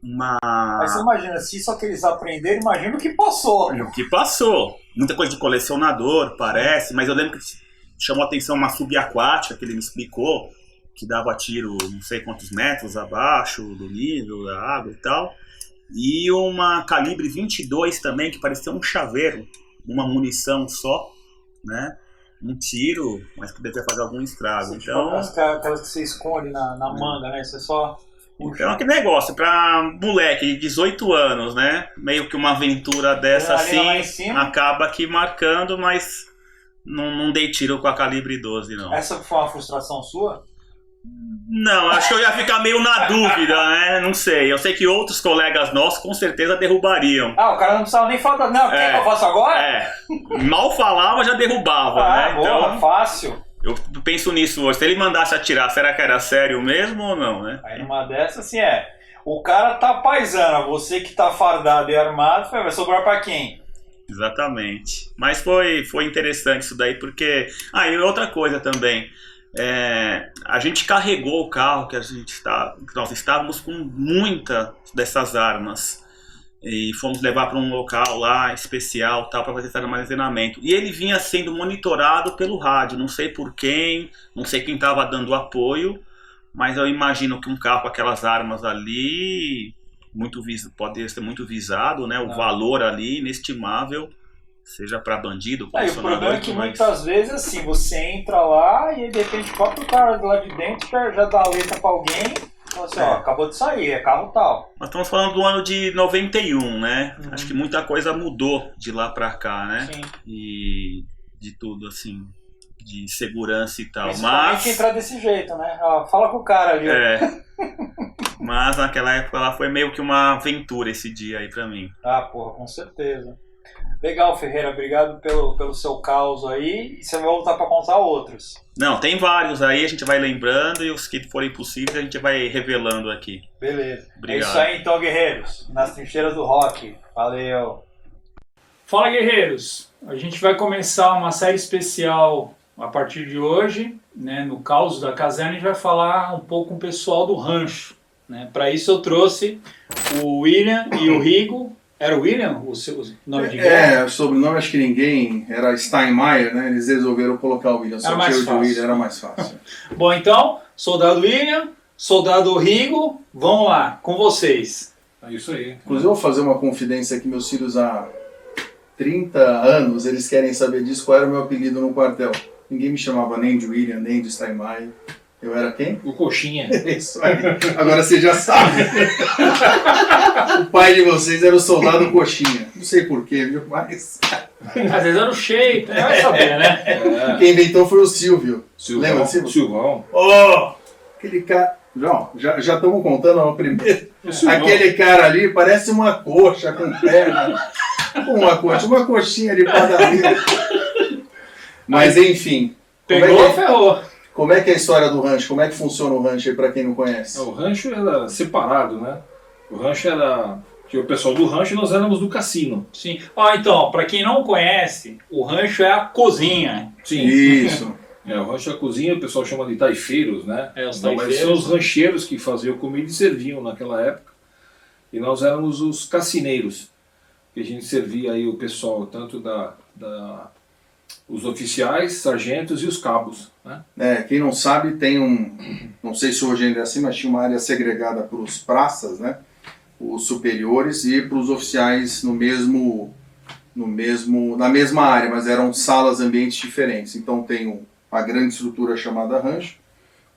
Mas você imagina, se isso é que eles aprenderam, imagina o que passou. O que passou. Muita coisa de colecionador, parece, mas eu lembro que chamou a atenção uma subaquática que ele me explicou, que dava tiro não sei quantos metros abaixo do nível da água e tal. E uma calibre 22 também, que parecia um chaveiro, uma munição só, né? Um tiro, mas que devia fazer algum estrago. Então, aquelas que você esconde na manga, né? Você só... Então, que negócio, pra moleque de 18 anos, né? Meio que uma aventura dessa assim, acaba aqui marcando, mas não dei tiro com a calibre 12, não. Essa foi uma frustração sua? Não, acho que eu ia ficar meio na dúvida, né? Não sei. Eu sei que outros colegas nossos com certeza derrubariam. O cara não precisava nem falar, não, quer que eu faça agora? Mal falava, já derrubava, né? Boa, então, fácil. Eu penso nisso hoje. Se ele mandasse atirar, será que era sério mesmo ou não, né? Aí numa dessas, assim, O cara tá paisana, você que tá fardado e armado, vai sobrar pra quem? Exatamente. Mas foi interessante isso daí, porque... Ah, e outra coisa também. A gente carregou o carro que nós estávamos com muita dessas armas. E fomos levar para um local lá especial para fazer esse armazenamento. E ele vinha sendo monitorado pelo rádio, não sei por quem, não sei quem estava dando apoio, mas eu imagino que um carro com aquelas armas ali pode ser muito visado, né? O valor ali inestimável, seja para bandido, O problema é que muitas vezes assim, você entra lá e de repente o próprio cara lá de dentro já dá a letra para alguém. Assim, acabou de sair, é carro tal. Nós estamos falando do ano de 91, né? Acho que muita coisa mudou de lá pra cá, né? Sim. E de tudo, assim, de segurança e tal. Mas entrar desse jeito, né? Fala com o cara ali. Mas naquela época lá foi meio que uma aventura esse dia aí pra mim. Porra, com certeza. Legal, Ferreira, obrigado pelo seu caos aí. E você vai voltar para contar outros. Não, tem vários aí, a gente vai lembrando e os que forem possíveis a gente vai revelando aqui. Beleza. Obrigado. É isso aí então, guerreiros. Nas trincheiras do rock. Valeu. Fala, guerreiros. A gente vai começar uma série especial a partir de hoje, né? No Caos da Caserna, a gente vai falar um pouco com o pessoal do rancho, né? Para isso eu trouxe o William e o Rigo. Era o William o seu nome de guerra? O sobrenome acho que ninguém, era Steinmeier, né? Eles resolveram colocar o William, só mais o de fácil. William era mais fácil. Bom, então, soldado William, soldado Rigo, vamos lá, com vocês. É isso aí. Inclusive eu vou fazer uma confidência aqui, meus filhos há 30 anos, eles querem saber disso, qual era o meu apelido no quartel. Ninguém me chamava nem de William, nem de Steinmeier. Eu era quem? O Coxinha. Isso aí. Agora você já sabe. O pai de vocês era o soldado Coxinha. Não sei porquê, viu? Mas Às vezes era o shape, né? Vai saber, né? quem inventou foi o Silvio. Silvão. Lembra, Silvio? Silvão. Oh! Aquele cara... Já estamos contando o primeiro. Aquele cara ali parece uma coxa com perna. Uma coxinha de padaria. Mas enfim. Pegou, ferrou. Como é que é a história do rancho? Como é que funciona o rancho aí pra quem não conhece? O rancho era separado, né? O rancho era... Tinha o pessoal do rancho e nós éramos do cassino. Sim. Então, pra quem não conhece, o rancho é a cozinha. Sim. Isso. O rancho é a cozinha, o pessoal chama de taifeiros, né? Os Mas taifeiros. são os rancheiros que faziam comida e serviam naquela época. E nós éramos os cassineiros. Que a gente servia aí o pessoal, tanto os oficiais, sargentos e os cabos, né? Quem não sabe, tem não sei se hoje ainda é assim, mas tinha uma área segregada para os praças, né? Os superiores, e para os oficiais na mesma área, mas eram salas, ambientes diferentes. Então tem a grande estrutura chamada rancho,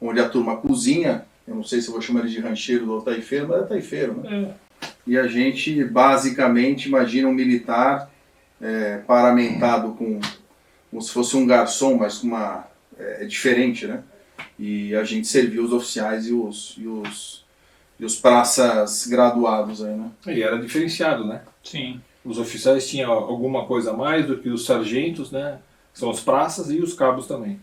onde a turma cozinha, eu não sei se eu vou chamar ele de rancheiro ou taifeiro, mas é taifeiro, né? E a gente basicamente imagina um militar paramentado como se fosse um garçom, mas é diferente, né? E a gente servia os oficiais e os praças graduados aí, né? E era diferenciado, né? Sim. Os oficiais tinham alguma coisa a mais do que os sargentos, né? São os praças e os cabos também.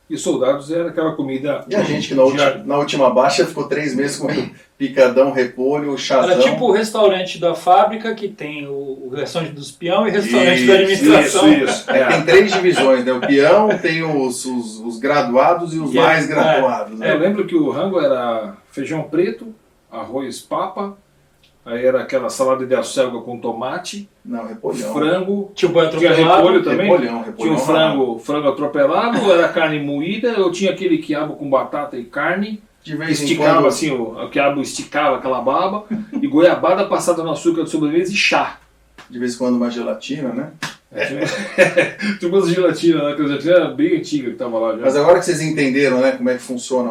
E os soldados era aquela comida... E a gente que na última baixa ficou 3 meses comendo picadão, repolho, chazão. Era tipo o restaurante da fábrica, que tem o restaurante dos peão e o restaurante da administração. Isso. Tem 3 divisões, né? O peão, tem os graduados e os mais graduados. Né? Eu lembro que o rango era feijão preto, arroz papa, aí era aquela salada de acelga com tomate, Não, repolhão. frango, Tipo, tinha repolho também, Repolhão tinha um frango atropelado, era carne moída, eu tinha aquele quiabo com batata e carne, De vez em esticava quando, assim, o quiabo esticava aquela baba, e goiabada passada no açúcar de sobremesa e chá. de vez em quando uma gelatina, né? Tinha umas gelatina, né? Que a gelatina era bem antiga que tava lá já. Mas agora que vocês entenderam, né, como é que funciona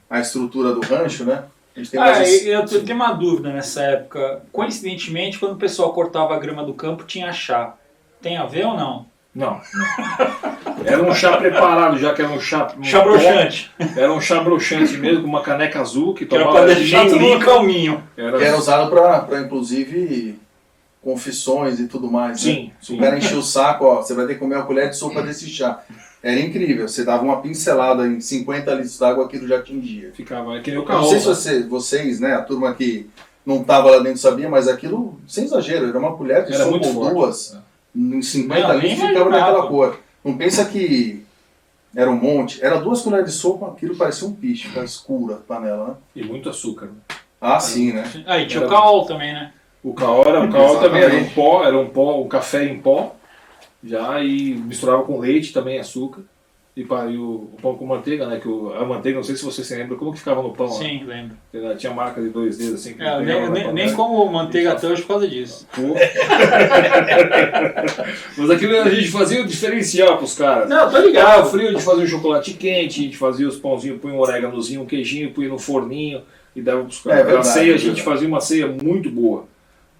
a estrutura do rancho, né? A gente tem mais Eu tenho uma dúvida nessa época. Coincidentemente, quando o pessoal cortava a grama do campo, tinha chá. Tem a ver ou não? Não. Era um chá preparado, já que era um chá... Chá broxante. Era um chá broxante mesmo, com uma caneca azul que Que era tomava pra deixar tudo no calminho. que era usado para inclusive, confissões e tudo mais. Sim, né? sim. O cara encheu o saco, ó, você vai ter que comer uma colher de sopa desse chá. Era incrível, você dava uma pincelada em 50 litros d'água, aquilo já atingia. Ficava que nem o Eu carro. não sei se vocês, né, a turma que não estava lá dentro sabia, mas aquilo, sem exagero, era uma colher de Era sopa muito ou forte. duas, em 50 Não, nem litros ficava imaginava. naquela cor. Não pensa que era um monte, era 2 colheres de sopa, aquilo parecia um piche, ficava escura a panela, né? E muito açúcar. Né? Ah, sim, né? Ah, e tinha o caol também, né? O caol também era um Exatamente. pó, um café em pó, já, e misturava com leite também, açúcar. E o pão com manteiga, né? A manteiga, não sei se você se lembra, como que ficava no pão. Sim, lembro. Né? Tinha marca de 2 dedos assim. Que Eu pegava na nem panela. como manteiga até hoje por causa disso. Pô. Mas aquilo a gente fazia o diferencial pros caras. Não, tô Ah, ligado. frio, a gente fazia um chocolate quente, a gente fazia os pãozinhos, punha um oréganozinho, um queijinho, punha no forninho e dava pros caras. É verdade, A ceia, é a gente verdade. fazia uma ceia muito boa.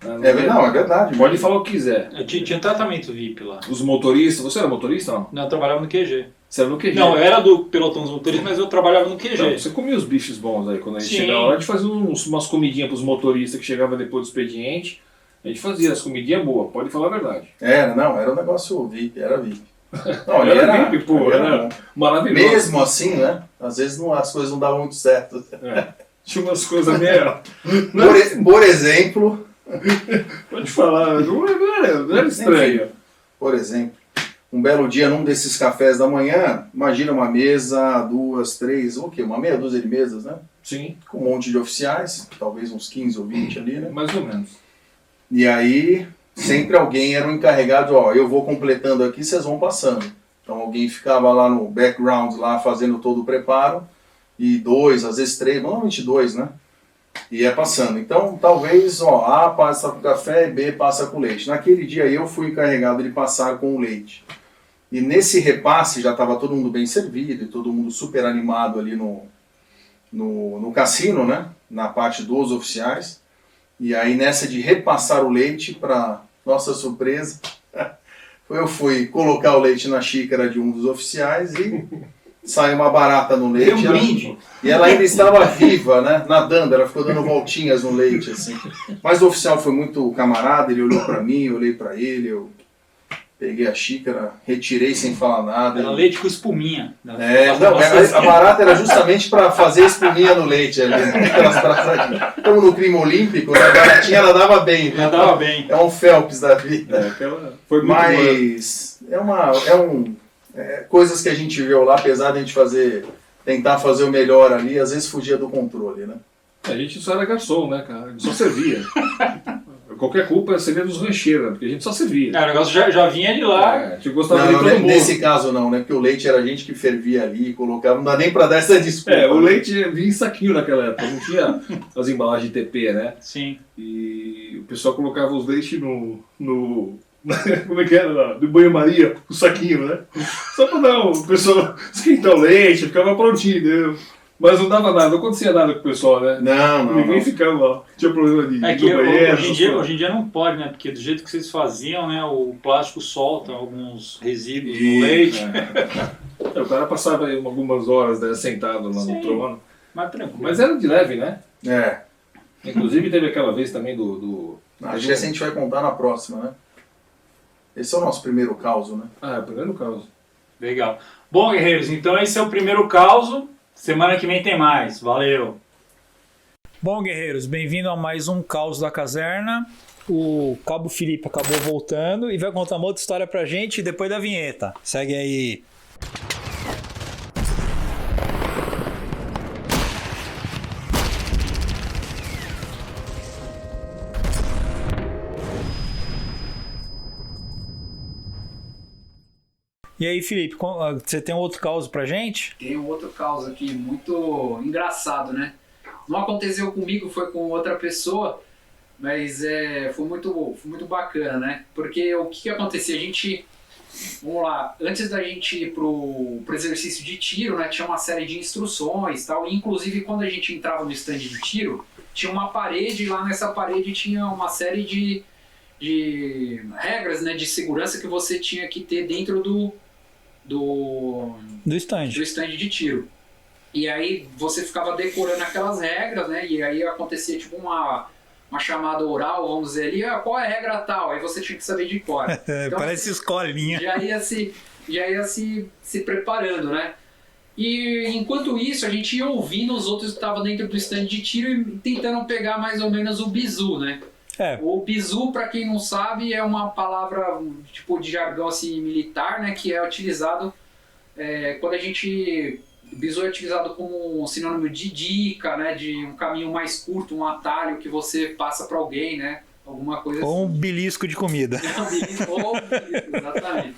Né? Não, é verdade. Pode falar o que quiser. Eu tinha tratamento VIP lá. Os motoristas, você era motorista ou não? Não, eu trabalhava no QG. Você era no QG? Não, eu era do pelotão dos motoristas, mas eu trabalhava no QG. Então, você comia os bifes bons aí, quando a gente Sim. chegava lá, a gente fazia umas comidinhas pros motoristas que chegavam depois do expediente. A gente fazia as comidinhas boas, pode falar a verdade. Era um negócio VIP, era VIP. Não, ali Era VIP, pô, ali era bom. maravilhoso. Mesmo assim, né? Às vezes as coisas não davam muito certo. É. Tinha umas coisas meio... Por exemplo, Pode falar, não era estranho. por exemplo, um belo dia num desses cafés da manhã, imagina uma mesa, 2, 3, o quê? Uma meia dúzia de mesas, né? Sim, Com um monte de oficiais, talvez uns 15 ou 20 ali, né? mais ou menos. E aí, sempre alguém era o encarregado, ó, eu vou completando aqui, vocês vão passando. Então alguém ficava lá no background, lá fazendo todo o preparo, e 2, às vezes 3, normalmente 2, né? E ia passando. Então, talvez, ó, A passa com café e B passa com leite. Naquele dia eu fui encarregado de passar com o leite. E nesse repasse já estava todo mundo bem servido, e todo mundo super animado ali no cassino, né? Na parte dos oficiais. E aí nessa de repassar o leite, para nossa surpresa, eu fui colocar o leite na xícara de um dos oficiais e saiu uma barata no leite. Deu um brinde. E ela ainda estava viva, né? Nadando, ela ficou dando voltinhas no leite, assim. Mas o oficial foi muito camarada, ele olhou para mim, eu olhei para ele, eu peguei a xícara, retirei sem falar nada. Era leite com espuminha. Não, a barata era justamente para fazer espuminha no leite ali, né? Aquelas baratinhas. Estamos no crime olímpico, né? A baratinha ela dava bem. Já dava bem. É um Phelps da vida. Foi muito boa. Mas coisas que a gente viu lá, apesar de a gente tentar fazer o melhor ali, às vezes fugia do controle, né? A gente só era garçom, né, cara? A gente só servia. Qualquer culpa seria dos rancheiros, né? Porque a gente só servia. O negócio já vinha de lá. A gente gostava de Não, todo mundo. nesse caso não, né? Porque o leite era a gente que fervia ali, colocava, não dá nem pra dar essa desculpa. O leite vinha em saquinho naquela época, não tinha as embalagens de TP, né? Sim. E o pessoal colocava os leites no como é que era? No banho-maria, o saquinho, né? Só pra dar o pessoal esquentar o leite, ficava prontinho, entendeu? Mas não dava nada, não acontecia nada com o pessoal, né? Não. Ninguém ficava lá. Tinha problema de É que do banheiro, hoje essas em dia não pode, né? Porque do jeito que vocês faziam, né? O plástico solta alguns resíduos coisas. no leite. O cara passava aí algumas horas, né, sentado lá Sim. no trono. Mas tranquilo. Mas era de leve, né? É. Inclusive teve aquela vez também do... Acho que essa a gente vai contar na próxima, né? Esse é o nosso primeiro caos, né? Ah, é o primeiro caso. Legal. Bom, guerreiros, então esse é o primeiro caos. Semana que vem tem mais. Valeu! Bom, guerreiros, bem-vindo a mais um Caos da Caserna. O Cabo Felipe acabou voltando e vai contar uma outra história pra gente depois da vinheta. Segue aí. E aí, Felipe, você tem outro caos pra gente? Tem um outro caos aqui, muito engraçado, né? Não aconteceu comigo, foi com outra pessoa, mas foi muito bacana, né? Porque o que acontecia? A gente, vamos lá, antes da gente ir pro exercício de tiro, né? Tinha uma série de instruções e tal. E, inclusive, quando a gente entrava no stand de tiro, tinha uma parede, e lá nessa parede tinha uma série de regras, né? De segurança que você tinha que ter dentro do stand de tiro. E aí você ficava decorando aquelas regras, né? E aí acontecia tipo uma uma chamada oral, vamos dizer ali, qual é a regra tal? Aí você tinha que saber de cor. Então, Parece escolinha. já ia se preparando, né? E enquanto isso, a gente ia ouvindo os outros que estavam dentro do stand de tiro e tentando pegar mais ou menos o bizu, né? O bizu, para quem não sabe, é uma palavra tipo de jargão assim, militar, né? Que é utilizado quando a gente... O bizu é utilizado como um sinônimo de dica, né? De um caminho mais curto, um atalho que você passa para alguém, né? Alguma coisa Ou um assim. belisco de comida. Ou belisco, exatamente.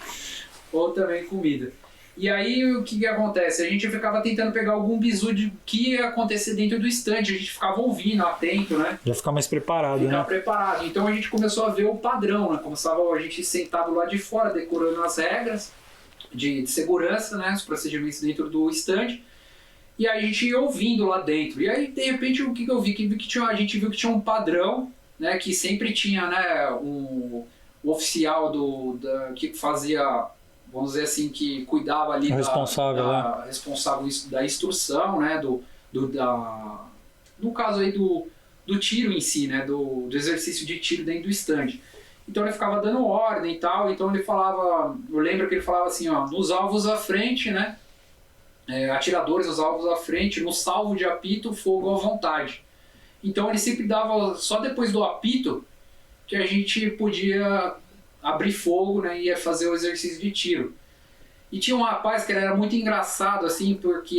Ou também comida. E aí o que acontece? A gente ficava tentando pegar algum bizu de que ia acontecer dentro do stand, a gente ficava ouvindo, atento, né? Já ficar mais preparado, Ficar né? preparado. Então a gente começou a ver o padrão, né? Começava a gente sentado lá de fora, decorando as regras de segurança, né? Os procedimentos dentro do stand. E aí a gente ia ouvindo lá dentro. E aí, de repente, o que eu vi? A gente viu que tinha um padrão, né? Que sempre tinha, né? O oficial que fazia... Vamos dizer assim, que cuidava ali responsável da instrução, né, no caso aí do tiro em si, né, do exercício de tiro dentro do stand. Então ele ficava dando ordem e tal, então ele falava, eu lembro que ele falava assim, ó, nos alvos à frente, né, atiradores nos alvos à frente, no salvo de apito, fogo à vontade. Então ele sempre dava, só depois do apito, que a gente podia abrir fogo, né, e ia fazer o exercício de tiro. E tinha um rapaz que ele era muito engraçado, assim, porque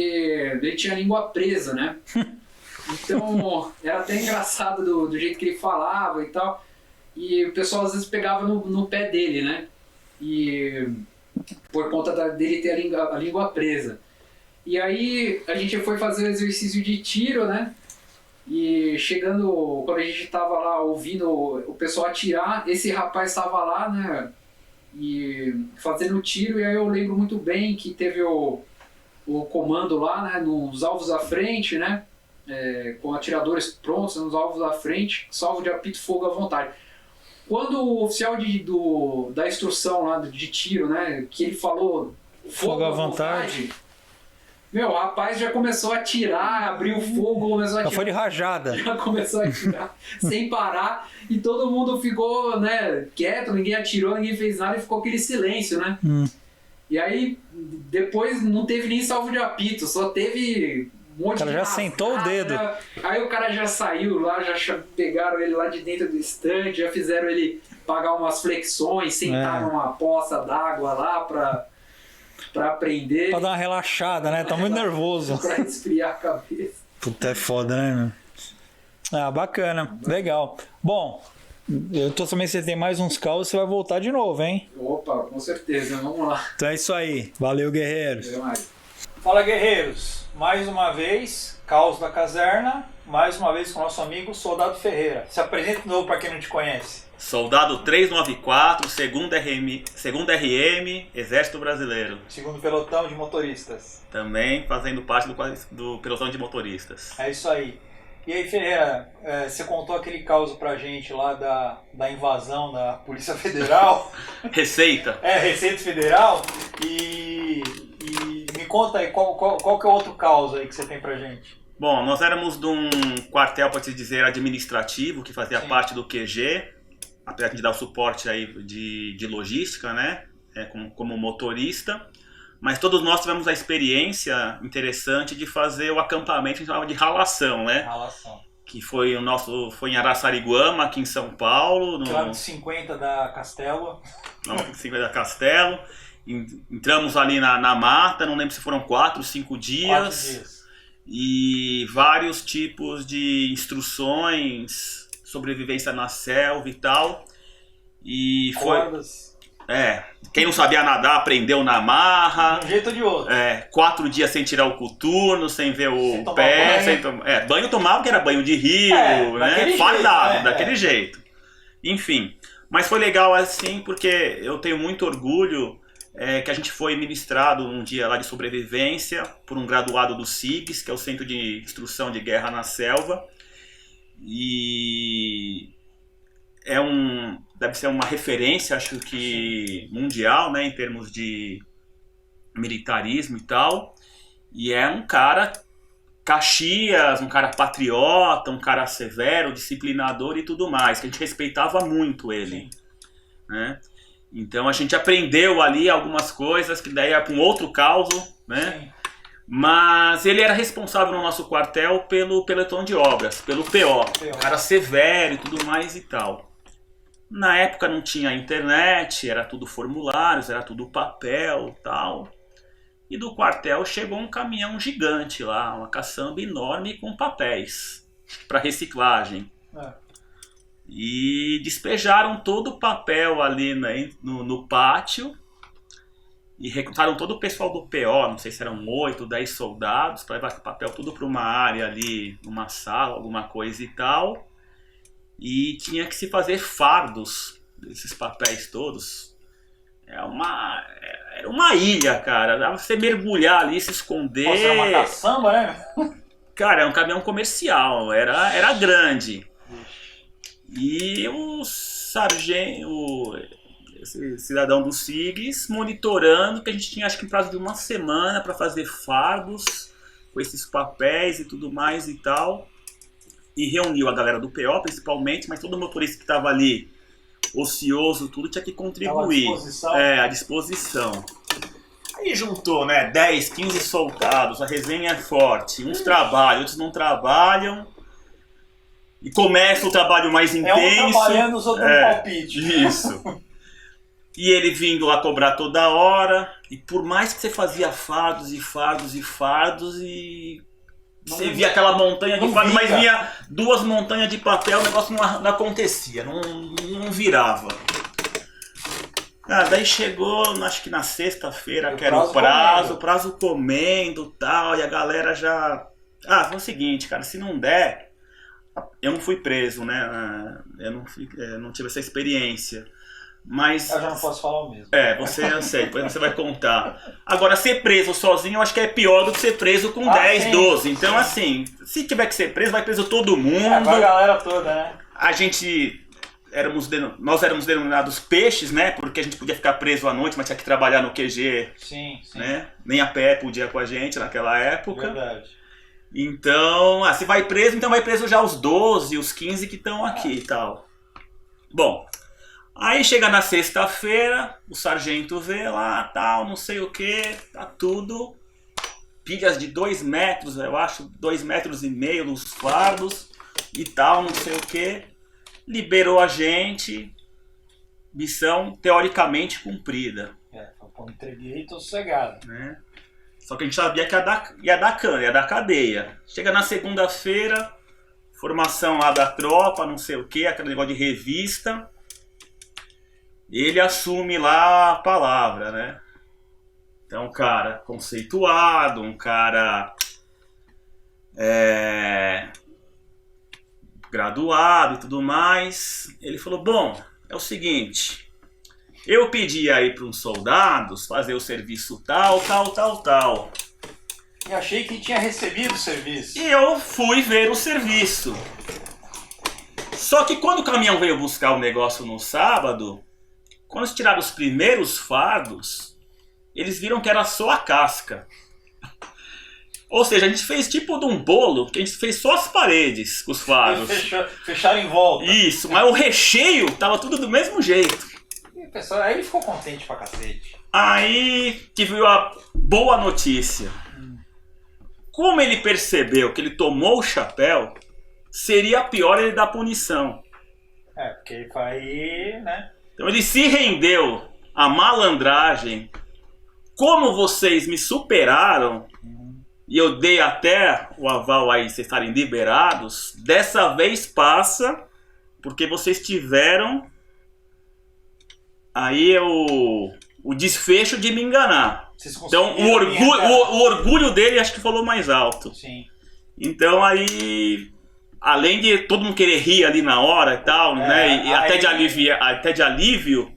ele tinha a língua presa, né? Então, era até engraçado do jeito que ele falava e tal. E o pessoal às vezes pegava no pé dele, né? E por conta dele ter a língua presa. E aí a gente foi fazer o exercício de tiro, né? E chegando, quando a gente estava lá ouvindo o pessoal atirar, esse rapaz estava lá, né, e fazendo o tiro, e aí eu lembro muito bem que teve o comando lá, né, nos alvos à frente, né, com atiradores prontos nos alvos à frente, salvo de apito, fogo à vontade. Quando o oficial da instrução lá de tiro, né, que ele falou fogo à vontade, meu, o rapaz já começou a atirar, abriu fogo, começou a atirar. Já foi de rajada. Já começou a atirar sem parar e todo mundo ficou, né, quieto, ninguém atirou, ninguém fez nada e ficou aquele silêncio, né? E aí, depois não teve nem salvo de apito, só teve um monte de... O cara já sentou o dedo. Aí o cara já saiu lá, já pegaram ele lá de dentro do stand, já fizeram ele pagar umas flexões, sentar numa poça d'água lá pra aprender. Pra dar uma relaxada, né? Tá muito nervoso. Pra esfriar a cabeça. Puta, é foda, né, meu? Ah, bacana. Legal. Bom, eu tô sabendo que você tem mais uns causos, você vai voltar de novo, hein? Opa, com certeza. Vamos lá. Então é isso aí. Valeu, guerreiros. Até mais. Fala, guerreiros. Mais uma vez, Caos da Caserna. Mais uma vez com o nosso amigo Soldado Ferreira. Se apresenta de novo pra quem não te conhece. Soldado 394, segundo RM, Exército Brasileiro. Segundo pelotão de motoristas. Também fazendo parte do pelotão de motoristas. É isso aí. E aí, Ferreira, você contou aquele caos pra gente lá da invasão da Polícia Federal. Receita. Receita Federal. E me conta aí, qual que é o outro caos aí que você tem pra gente? Bom, nós éramos de um quartel, pode-se dizer, administrativo, que fazia parte do QG. Apesar de dar o suporte aí de logística, né, como motorista, mas todos nós tivemos a experiência interessante de fazer o acampamento que a gente chamava de ralação, né? Ralação. Que foi em Araçariguama, aqui em São Paulo. Quilômetro 50 da Castelo. Não, 50 da Castelo. Entramos ali na mata, não lembro se foram 4 ou 5 dias. 4 dias. E vários tipos de instruções... sobrevivência na selva e tal. E foi... Cordas. Quem não sabia nadar aprendeu na marra. De um jeito ou de outro. 4 dias sem tirar o coturno, sem ver o pé. Banho tomava, que era banho de rio, né? Fardado, daquele jeito. Enfim. Mas foi legal assim, porque eu tenho muito orgulho que a gente foi ministrado um dia lá de sobrevivência por um graduado do CIGS, que é o Centro de Instrução de Guerra na Selva. E deve ser uma referência, acho que mundial, né, em termos de militarismo e tal. E é um cara Caxias, um cara patriota, um cara severo, disciplinador e tudo mais, que a gente respeitava muito ele, né? Então a gente aprendeu ali algumas coisas que daí é para um outro caso, né? Sim. Mas ele era responsável no nosso quartel pelo pelotão de obras, pelo PO, um cara severo e tudo mais e tal. Na época não tinha internet, era tudo formulários, era tudo papel e tal. E do quartel chegou um caminhão gigante lá, uma caçamba enorme com papéis para reciclagem. E despejaram todo o papel ali no pátio e recrutaram todo o pessoal do PO, não sei se eram 8, 10 soldados, para levar o papel tudo para uma área ali, numa sala, alguma coisa e tal. E tinha que se fazer fardos desses papéis todos. Era uma ilha, cara. Dava pra você mergulhar ali, se esconder. Nossa, era uma caçamba, né? Cara, era um caminhão comercial, era grande. E o sargento, esse cidadão do SIGs, monitorando que a gente tinha, acho que em prazo de uma semana para fazer fardos com esses papéis e tudo mais e tal. E reuniu a galera do PO, principalmente, mas todo motorista que estava ali, ocioso, tudo, tinha que contribuir. À disposição. Aí juntou, né, 10, 15 soldados, a resenha é forte. Uns trabalham, outros não trabalham. E começa o trabalho mais intenso. É um trabalhando, os outros dando palpite. Isso. E ele vindo lá cobrar toda hora. E por mais que você fazia fardos e fardos e fardos e... Você via aquela montanha de fardo, mas vinha 2 montanhas de papel, o negócio não acontecia, não virava. Daí chegou, acho que na sexta-feira, que era o prazo comendo e tal, e a galera já... foi o seguinte, cara, se não der... Eu não fui preso, né? Eu não tive essa experiência. Mas... Eu já não posso falar o mesmo. Eu sei, depois você vai contar. Agora, ser preso sozinho eu acho que é pior do que ser preso com 10, sim, 12. Então, sim, assim, se tiver que ser preso, vai preso todo mundo. A galera toda, né? Nós éramos denominados peixes, né? Porque a gente podia ficar preso à noite, mas tinha que trabalhar no QG. Sim. Né? Nem a pé podia com a gente naquela época. Verdade. Então, se vai preso, então vai preso já os 12, os 15 que estão aqui e tal. Bom... Aí chega na sexta-feira, o sargento vê lá, tal, não sei o que, tá tudo. Pilhas de 2 metros, eu acho, 2,5 metros nos fardos e tal, não sei o que. Liberou a gente, missão teoricamente cumprida. Entreguei e tô sossegado. Né? Só que a gente sabia que ia dar cadeia. Chega na segunda-feira, formação lá da tropa, não sei o que, aquele negócio de revista. Ele assume lá a palavra, né? Então, um cara conceituado, um cara graduado e tudo mais. Ele falou, bom, é o seguinte, eu pedi aí para uns soldados fazer o serviço tal. Eu achei que tinha recebido o serviço. E eu fui ver o serviço. Só que quando o caminhão veio buscar o negócio no sábado... Quando eles tiraram os primeiros fardos, eles viram que era só a casca. Ou seja, a gente fez tipo de um bolo, que a gente fez só as paredes com os fardos. Fecharam em volta. Isso, mas o recheio tava tudo do mesmo jeito. E, pessoal, aí ele ficou contente pra cacete. Aí tive a boa notícia. Como ele percebeu que ele tomou o chapéu, seria pior ele dar punição. Porque ele vai, né? Então ele se rendeu à malandragem. Como vocês me superaram e eu dei até o aval aí, vocês estarem liberados, dessa vez passa, porque vocês tiveram aí o desfecho de me enganar. Então o orgulho dele acho que falou mais alto. Sim. Então aí... Além de todo mundo querer rir ali na hora e tal, né? E até de alívio.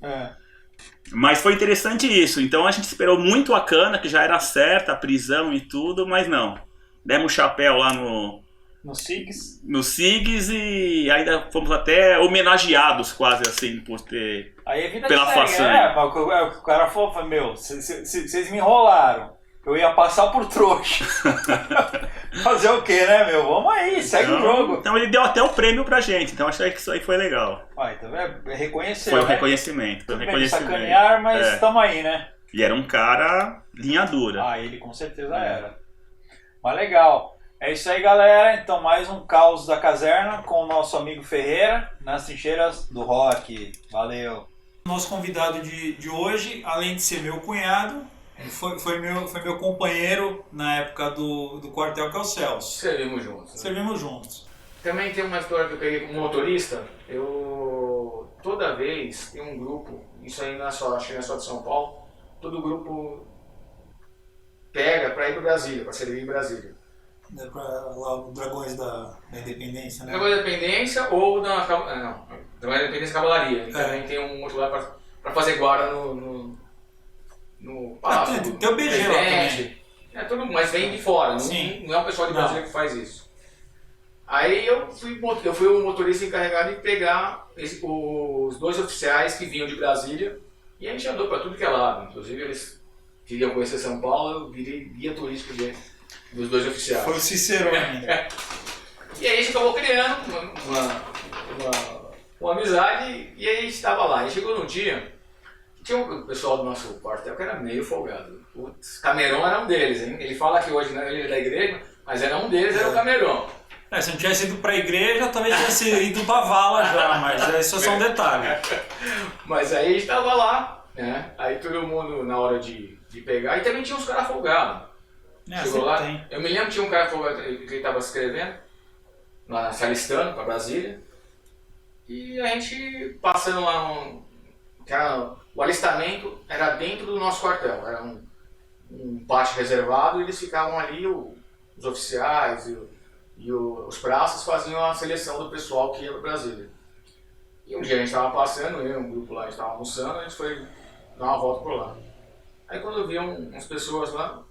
Mas foi interessante isso. Então a gente esperou muito a cana, que já era certa, a prisão e tudo, mas não. Demos chapéu lá no SIGs. No SIGs e ainda fomos até homenageados quase assim, por ter... Aí a vida pela façanha. O cara falou, vocês me enrolaram. Eu ia passar por trouxa. Fazer o quê, né, meu? Vamos aí, segue o jogo. Então ele deu até o prêmio pra gente, então acho que isso aí foi legal. Vai, tá vendo? Reconheceu, Foi um né? reconhecimento. Foi um Tudo bem, reconhecimento. sacanear, mas tamo aí, né? E era um cara linha dura. Ah, ele com certeza era. Mas legal. É isso aí, galera. Então, mais um Caos da Caserna com o nosso amigo Ferreira, nas trincheiras do rock. Valeu. Nosso convidado de hoje, além de ser meu cunhado, foi meu companheiro na época do quartel, que é o Celso. Servimos juntos. Né? Servimos juntos. Também tem uma história que eu peguei como motorista. Eu toda vez tem um grupo, isso aí não é só, acho que não é só de São Paulo, todo grupo pega para ir para Brasília, para servir em Brasília. Para lá o Dragões da Independência, né? Dragões da Independência ou da Dragões da Independência Cavalaria. E também tem um outro lá para fazer guarda no palácio. Tem o BG lá também. É tudo, mas vem de fora, não é o pessoal de Brasília que faz isso. Aí eu fui o motorista encarregado de pegar os dois oficiais que vinham de Brasília e a gente andou para tudo que é lado. Inclusive eles queriam conhecer São Paulo, eu virei guia turístico dos dois oficiais. Foi o Cicerone. E aí a gente acabou criando uma amizade e aí a gente estava lá. E chegou num dia, tinha um pessoal do nosso quartel que era meio folgado. O Cameron era um deles, hein? Ele fala que hoje ele é da igreja, mas era um deles, era o Cameron. Se não tivesse ido pra igreja, talvez tivesse ido pra vala já, mas isso é só um detalhe. Mas aí a gente tava lá, né? Aí todo mundo na hora de pegar, e também tinha uns caras folgados. Chegou lá, eu me lembro que tinha um cara folgado que ele tava escrevendo, lá se alistando pra Brasília, e a gente passando lá, o alistamento era dentro do nosso quartel, era um pátio reservado, e eles ficavam ali, os oficiais e os praças faziam a seleção do pessoal que ia para Brasília. E um dia a gente estava passando, eu e um grupo lá, a gente estava almoçando, a gente foi dar uma volta por lá. Aí quando eu vi umas pessoas lá,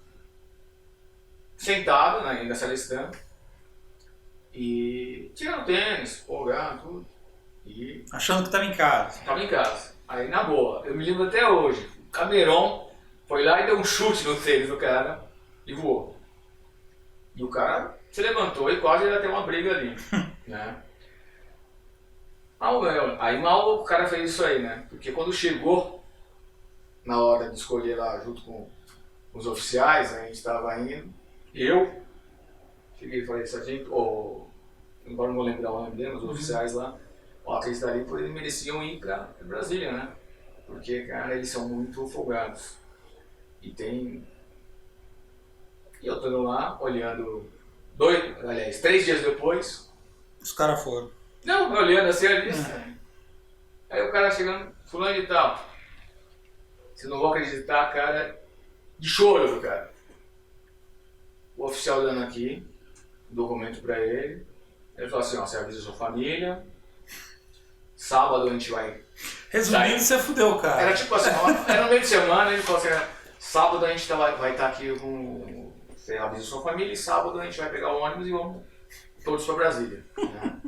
sentadas, né, ainda se alistando, e tirando tênis, folgando, tudo. E achando que estava em casa. Estava em casa. Aí na boa, eu me lembro até hoje, o Cameron foi lá e deu um chute no tênis do cara e voou. E o cara se levantou e quase ia ter uma briga ali, né? Aí mal o cara fez isso aí, né? Porque quando chegou na hora de escolher lá junto com os oficiais, a gente estava indo, eu cheguei e falei, sargento, embora não vou lembrar o nome dele, os oficiais lá, aqueles dali eles mereciam ir para Brasília, né? Porque, cara, eles são muito folgados. E eu tô lá olhando 3 dias depois. Os caras foram. Não, olhando assim a lista. Aí o cara chegando, fulano de tal. Vocês não vão acreditar, cara, de choro do cara. O oficial dando aqui, o documento pra ele. Ele falou assim, você avisa a sua família. Sábado a gente vai... Resumindo, você fudeu, cara. Era tipo assim, era no meio de semana, ele falou assim, sábado a gente vai estar aqui com... Você avisa a sua família e sábado a gente vai pegar o ônibus e vamos todos para Brasília. Né?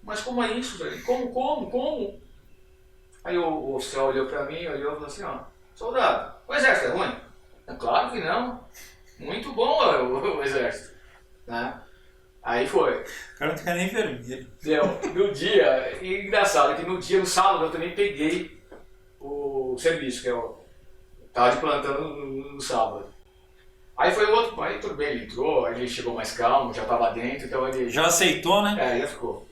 Mas como é isso, velho? Como? Aí o oficial olhou pra mim, olhou e falou assim, soldado, o exército é ruim? Claro que não. Muito bom o exército. Né? Aí foi. O cara não fica nem vermelho. No dia, e engraçado que no sábado eu também peguei o serviço, que eu tava de plantão no sábado. Aí foi o outro, aí tudo bem, ele entrou, aí ele chegou mais calmo, já tava dentro, então ele... Já aceitou, né? Já ficou.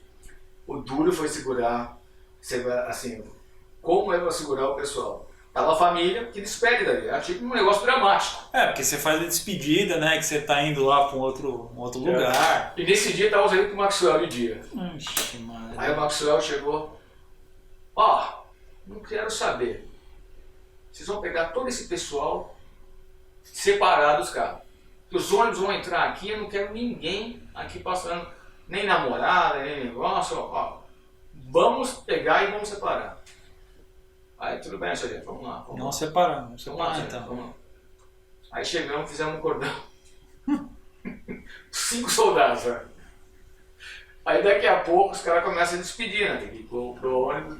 O duro foi segurar, assim, como eu vou segurar o pessoal? Tava a família que despede dali, era tipo um negócio dramático. Porque você faz a despedida, né, que você tá indo lá pra um outro lugar. E nesse dia tava saindo com o Maxwell de dia. Ixi, mano. Aí o Maxwell chegou, não quero saber, vocês vão pegar todo esse pessoal separado dos carros. Os ônibus vão entrar aqui, eu não quero ninguém aqui passando, nem namorada, nem negócio, vamos pegar e vamos separar. Aí tudo bem, sargento, vamos lá. Não separamos, vamos lá, então. Vamos lá. Aí chegamos, fizemos um cordão. 5 soldados, velho. Aí daqui a pouco os caras começam a despedir, né? Tem que ir pro ônibus.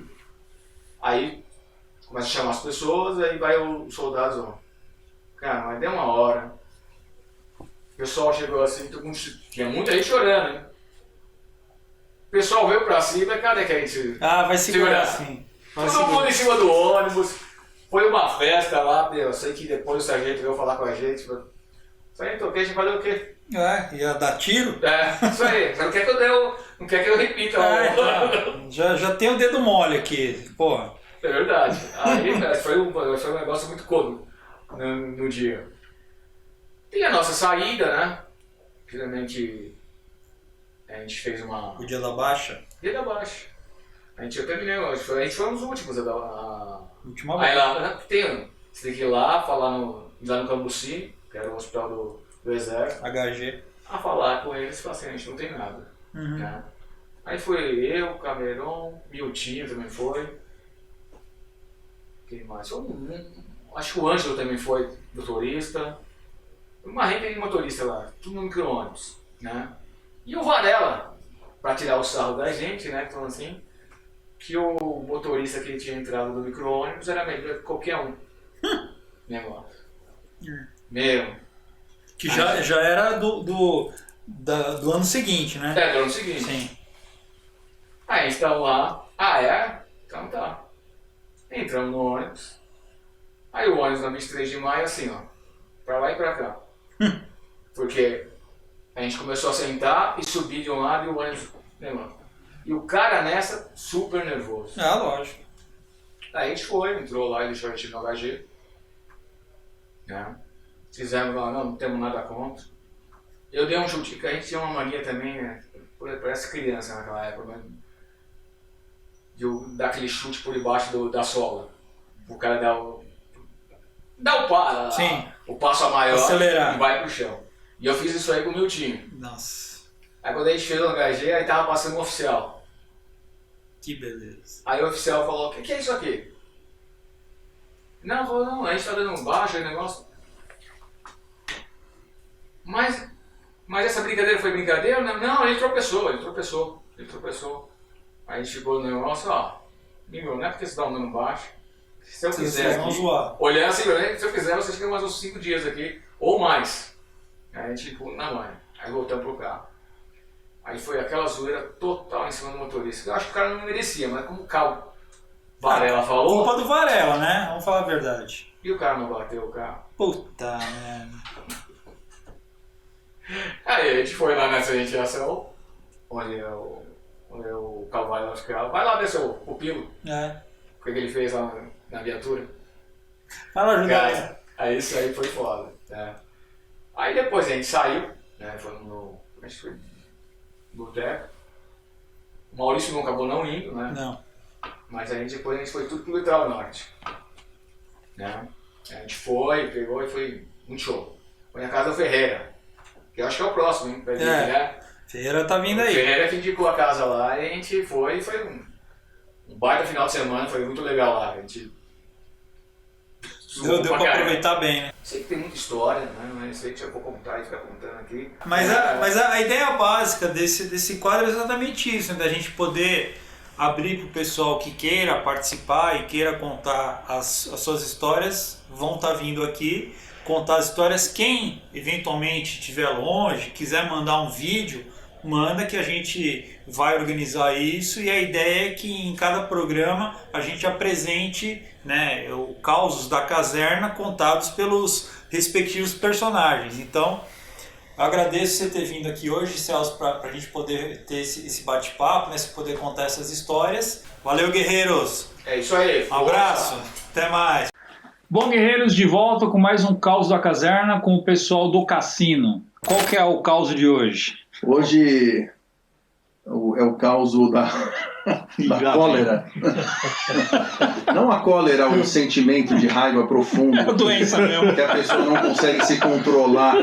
Aí começa a chamar as pessoas, aí vai os soldados, Cara, mas deu uma hora. O pessoal chegou assim, tinha muita gente chorando, né? O pessoal veio pra cima, cadê que a gente... vai segurar assim. Todo mundo em cima do ônibus. Foi uma festa lá, eu sei que depois o sargento veio falar com a gente. Sargento, o que a gente falou o quê? Ia dar tiro? Isso aí. Você não quer que eu repita. Já tem o dedo mole aqui, porra. É verdade. Aí foi um negócio muito cômico no dia. E a nossa saída, né? Finalmente a gente fez uma... O dia da baixa? Dia da baixa. Eu terminei, a gente foi um dos últimos. Última vez. Aí lá, você tem que ir lá, falar lá no Cambuci, que era o hospital do Exército. HG. A falar com eles e falar assim, a gente não tem nada. Né? Aí foi eu, Cameron, Miltinho também foi. Quem mais? Acho que o Ângelo também foi motorista. Uma rede de motorista lá, tudo no micro-ônibus. Né? E o Varela, para tirar o sarro da gente, né? Falando assim, que o motorista que tinha entrado no micro-ônibus era melhor que qualquer um. Negócio. Meu. Que já era do ano seguinte, né? Do ano seguinte. Sim. Aí estão lá. Então tá. Entramos no ônibus. Aí o ônibus na 23 de maio, assim, ó. Pra lá e pra cá. Porque a gente começou a sentar e subir de um lado e o ônibus... E o cara nessa, super nervoso. Lógico. Aí a gente entrou lá e deixou a gente no HG. Né? Fizemos lá, não temos nada contra. Eu dei um chute, que a gente tinha uma mania também, né? Parece criança naquela época, mas... de eu dar aquele chute por debaixo da sola. O cara dá o passo a maior. Acelerar. E vai pro chão. E eu fiz isso aí com o meu time. Nossa. Aí quando a gente fez no HG, aí tava passando um oficial. Que beleza. Aí o oficial falou, o que é isso aqui? Não, a gente tá dando um baixo aí negócio. Mas essa brincadeira foi brincadeira? Não, ele tropeçou. Aí a gente ficou no negócio, Miguel, não é porque você tá andando baixo. Se eu quiser aqui, olhando assim, se eu quiser, vocês ficam mais uns 5 dias aqui, ou mais. Aí a gente ficou na mãe. Aí voltamos pro carro. Aí foi aquela zoeira total em cima do motorista. Eu acho que o cara não merecia, mas como o carro Varela falou... Culpa do Varela, né? Vamos falar a verdade. E o cara não bateu o carro. Puta merda. Aí a gente foi lá nessa iniciação, onde o Calvário vai lá ver seu pupilo. O que ele fez lá na viatura. Vai lá ajudar. Cara, aí isso aí foi foda. Né? Aí depois a gente saiu, né? Foi acho que foi no boteco. O Maurício não acabou não indo, né? Não. Mas depois a gente foi tudo pro Litoral Norte. Né? A gente pegou e foi um show. Foi na casa do Ferreira, que eu acho que é o próximo, hein? Ferreira tá vindo aí. O Ferreira que indicou a casa lá e a gente foi um baita final de semana, foi muito legal lá. A gente deu pra aproveitar bem, né? Sei que tem muita história, né? Mas sei que eu vou contar e ficar contando aqui. Mas a ideia básica desse quadro é exatamente isso, né? Da gente poder abrir para o pessoal que queira participar e queira contar as suas histórias, vão estar vindo aqui contar as histórias. Quem eventualmente estiver longe, quiser mandar um vídeo, manda que a gente vai organizar isso, e a ideia é que em cada programa a gente apresente, né, o causos da caserna contados pelos respectivos personagens. Então, eu agradeço você ter vindo aqui hoje, Celso, para a gente poder ter esse bate-papo, né, poder contar essas histórias. Valeu, guerreiros! É isso aí. Um abraço, até mais! Bom, guerreiros, de volta com mais um Caos da Caserna com o pessoal do cassino. Qual que é o caos de hoje? Hoje é o caos da cólera. Não a cólera, o sentimento de raiva profundo. É a doença mesmo. Que a pessoa não consegue se controlar.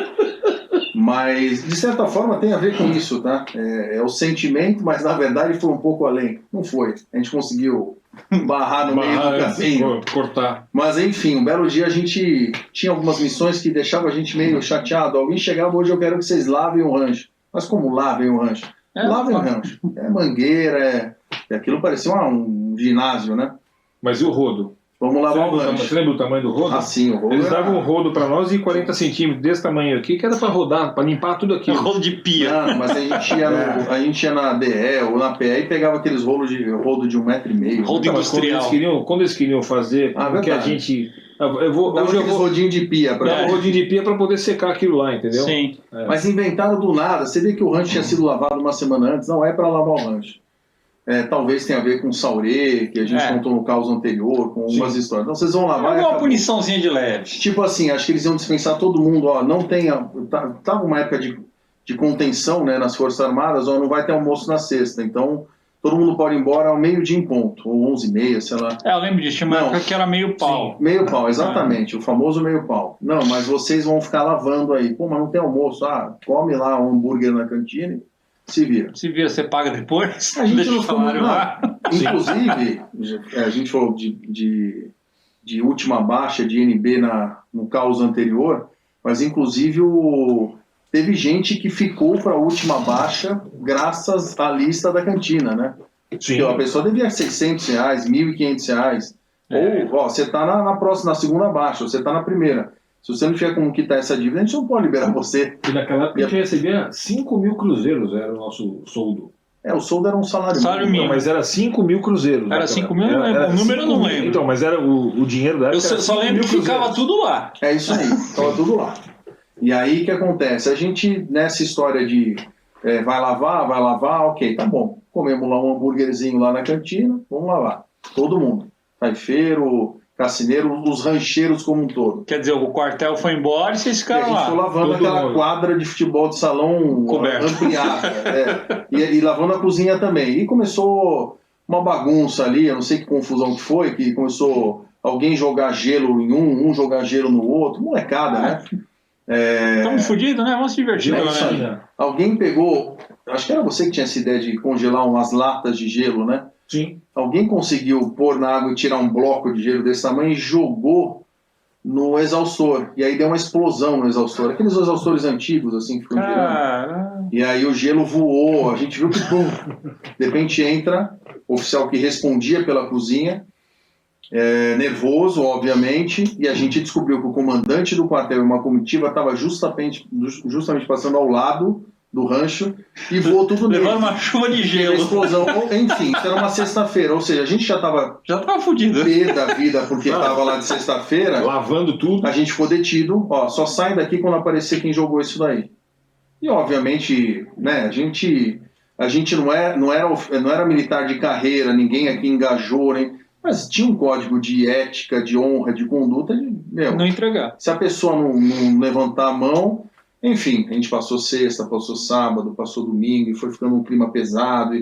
Mas, de certa forma, tem a ver com isso, tá? É o sentimento, mas na verdade foi um pouco além. Não foi. A gente conseguiu barrar no meio do caminho. Cortar. Mas, enfim, um belo dia a gente tinha algumas missões que deixavam a gente meio chateado. Alguém chegava, hoje eu quero que vocês lavem o rancho. Mas como lavem o rancho? Lavem o rancho. É mangueira, aquilo parecia um ginásio, né? Mas e o rodo? Vamos lavar o rancho. Você lembra o tamanho do rodo? Ah, sim, o rodo. Eles davam um rodo pra nós de 40 centímetros, desse tamanho aqui, que era pra rodar, pra limpar tudo aquilo. Rolo de pia. Não, mas a gente ia na DE ou na PE e pegava aqueles rodo de 1,5 m. Rodo industrial. Quando eles queriam fazer, porque a gente... Hoje eu vou rodinho de pia. Rodinho de pia pra poder secar aquilo lá, entendeu? Sim. Mas inventaram do nada. Você vê que o rancho tinha sido lavado uma semana antes. Não é pra lavar o rancho. Talvez tenha a ver com o Saurê, que a gente contou no caos anterior, com umas histórias. Então vocês vão lavar. Uma puniçãozinha de leve. Tipo assim, acho que eles iam dispensar todo mundo. Ó, não tenha. Tava uma época de contenção, né, nas Forças Armadas, ó, não vai ter almoço na sexta. Então todo mundo pode ir embora ao meio-dia em ponto, ou 11h30, sei lá. Eu lembro disso, tinha uma época que era meio pau. Sim, meio pau, exatamente, o famoso meio pau. Não, mas vocês vão ficar lavando aí. Pô, mas não tem almoço. Come lá um hambúrguer na cantina. Se vira. Se vira, você paga depois? A gente deixa não o salário lá. Inclusive, a gente falou de última baixa de NB no caos anterior, mas inclusive teve gente que ficou para a última baixa graças à lista da cantina, né? Sim. Porque a pessoa devia R$600, R$1.500. Ou, você está na segunda baixa, você está na primeira. Se você não tiver como quitar essa dívida, a gente não pode liberar você. E naquela época a gente recebia 5.000 cruzeiros, era o nosso soldo. O soldo era um salário mínimo. Mas era 5.000 cruzeiros. Era 5.000? O número eu não lembro. Então, mas era o dinheiro da época. Eu só lembro que ficava tudo lá. É isso aí, ficava tudo lá. E aí o que acontece? A gente, nessa história de vai lavar, ok, tá bom. Comemos lá um hambúrguerzinho lá na cantina, vamos lavar. Todo mundo. Taifeiro, cassineiro, os rancheiros como um todo. Quer dizer, o quartel foi embora e vocês ficaram lá. A gente foi lavando aquela quadra de futebol de salão ampliada. E lavando a cozinha também. E começou uma bagunça ali, eu não sei que confusão que foi, que começou alguém jogar gelo em um jogar gelo no outro. Molecada, né? Estamos fodidos, né? Vamos se divertir. Né? Alguém pegou, acho que era você que tinha essa ideia de congelar umas latas de gelo, né? Sim. Alguém conseguiu pôr na água e tirar um bloco de gelo desse tamanho e jogou no exaustor. E aí deu uma explosão no exaustor. Aqueles exaustores antigos, assim, que ficam girando. E aí o gelo voou. A gente viu que, de repente entra o oficial que respondia pela cozinha, nervoso, obviamente, e a gente descobriu que o comandante do quartel e uma comitiva estava justamente passando ao lado do rancho e voou tudo nele. Levando uma chuva de gelo. Explosão. Enfim, isso era uma sexta-feira, ou seja, a gente já tava fudido. Pé da vida porque tava lá de sexta-feira. Lavando tudo. A gente ficou detido, só sai daqui quando aparecer quem jogou isso daí. E obviamente, né, a gente não era militar de carreira, ninguém aqui engajou, mas tinha um código de ética, de honra, de conduta, não entregar. Se a pessoa não levantar a mão. Enfim, a gente passou sexta, passou sábado, passou domingo, e foi ficando um clima pesado.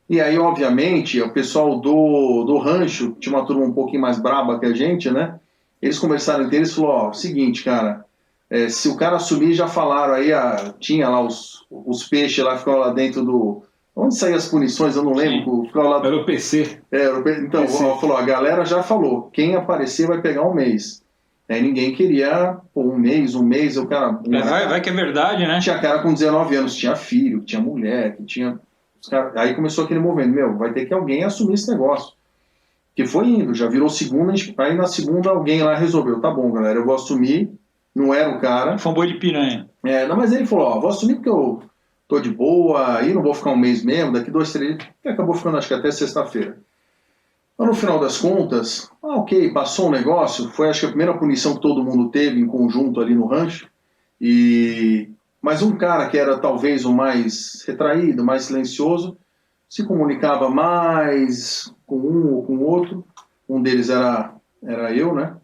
E aí, obviamente, o pessoal do rancho, tinha uma turma um pouquinho mais braba que a gente, né? Eles conversaram entre eles e falaram, seguinte, cara, se o cara assumir, já falaram aí, tinha lá os peixes lá, ficavam lá dentro do... Onde saíam as punições? Eu não lembro. Lá... Era o PC. Então, falou, a galera já falou, quem aparecer vai pegar um mês. Ninguém queria um mês, o cara... Vai que é verdade, né? Tinha cara com 19 anos, tinha filho, tinha mulher, que tinha... Aí começou aquele movimento, vai ter que alguém assumir esse negócio. Que foi indo, já virou segunda, aí na segunda alguém lá resolveu, tá bom, galera, eu vou assumir, não era o cara. Foi um boi de piranha. Não, mas ele falou, vou assumir porque eu tô de boa, aí não vou ficar um mês mesmo, daqui 2, 3 dias, e acabou ficando acho que até sexta-feira. Mas no final das contas, ok, passou um negócio, foi acho que a primeira punição que todo mundo teve em conjunto ali no rancho, mas um cara que era talvez o mais retraído, mais silencioso, se comunicava mais com um ou com o outro, um deles era eu, né?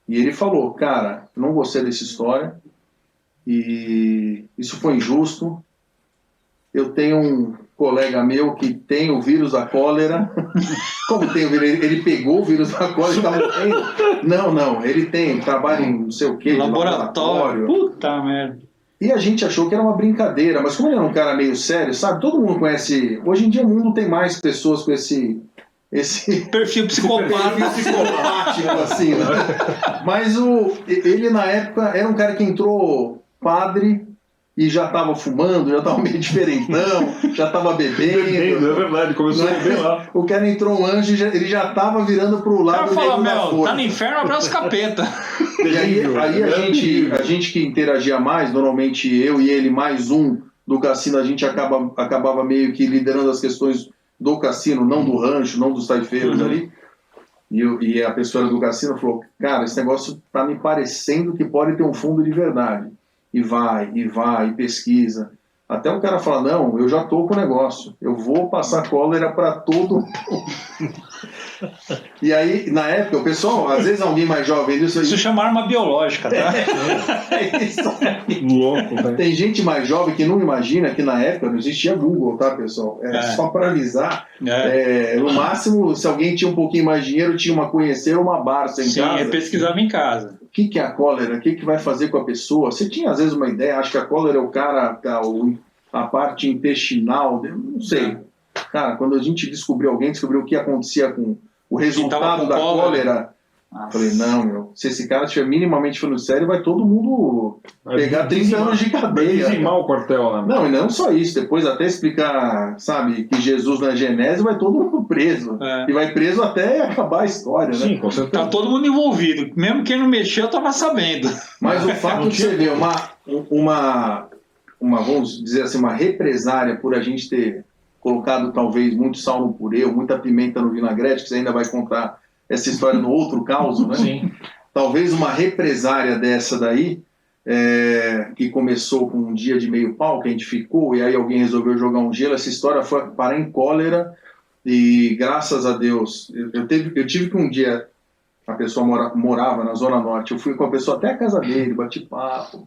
E ele falou, cara, eu não gostei dessa história, e isso foi injusto, eu tenho um colega meu que tem o vírus da cólera. Como tem o vírus? Ele pegou o vírus da cólera e está morrendo? Não, ele trabalha em não sei o que, laboratório. Puta merda. E a gente achou que era uma brincadeira, mas como ele era um cara meio sério, sabe? Todo mundo conhece. Hoje em dia o mundo tem mais pessoas com esse perfil psicopático, assim, né? Mas ele na época era um cara que entrou padre e já tava fumando, já tava meio diferentão, já tava bebendo. É verdade, começou a beber lá. O cara entrou um anjo e ele já tava virando pro lado Ela falou, negro da força. tá no inferno, abraça o capeta. E aí a gente que interagia mais, normalmente eu e ele mais um do cassino, a gente acabava meio que liderando as questões do cassino, não do rancho, não dos taifeiros ali. E a pessoa do cassino falou, cara, esse negócio tá me parecendo que pode ter um fundo de verdade. E vai, e pesquisa. Até o cara fala, não, eu já tô com o negócio, eu vou passar cólera para todo mundo. E aí, na época, o pessoal, às vezes alguém mais jovem... Isso chama arma biológica, tá? É isso aí. Louco, velho. Tem gente mais jovem que não imagina que na época não existia Google, tá, pessoal? Só para avisar. No máximo, se alguém tinha um pouquinho mais de dinheiro, tinha uma conhecer uma Barça em casa. Sim, eu pesquisava em casa. O que é a cólera? O que vai fazer com a pessoa? Você tinha, às vezes, uma ideia, acho que a cólera é o cara, a parte intestinal, não sei. Cara, quando a gente descobriu o que acontecia com o resultado da cólera, falei, não, meu, se esse cara estiver minimamente falando sério, vai todo mundo pegar 30 anos de cadeia. Vai dizimar o quartel, né? Não, e não só isso, depois até explicar, sabe, que Jesus na Genésio vai todo mundo preso. E vai preso até acabar a história, né? Sim, com certeza. Tá todo mundo envolvido. Mesmo quem não mexeu, tava sabendo. Mas o fato de você ver uma, vamos dizer assim, uma represária por a gente ter colocado talvez muito sal no purê, ou muita pimenta no vinagrete, que você ainda vai contar essa história no outro caos, né? Sim. Talvez uma represária dessa daí, que começou com um dia de meio pau, que a gente ficou, e aí alguém resolveu jogar um gelo, essa história foi parar em cólera, e graças a Deus, eu tive que um dia, a pessoa morava na Zona Norte, eu fui com a pessoa até a casa dele, bati papo,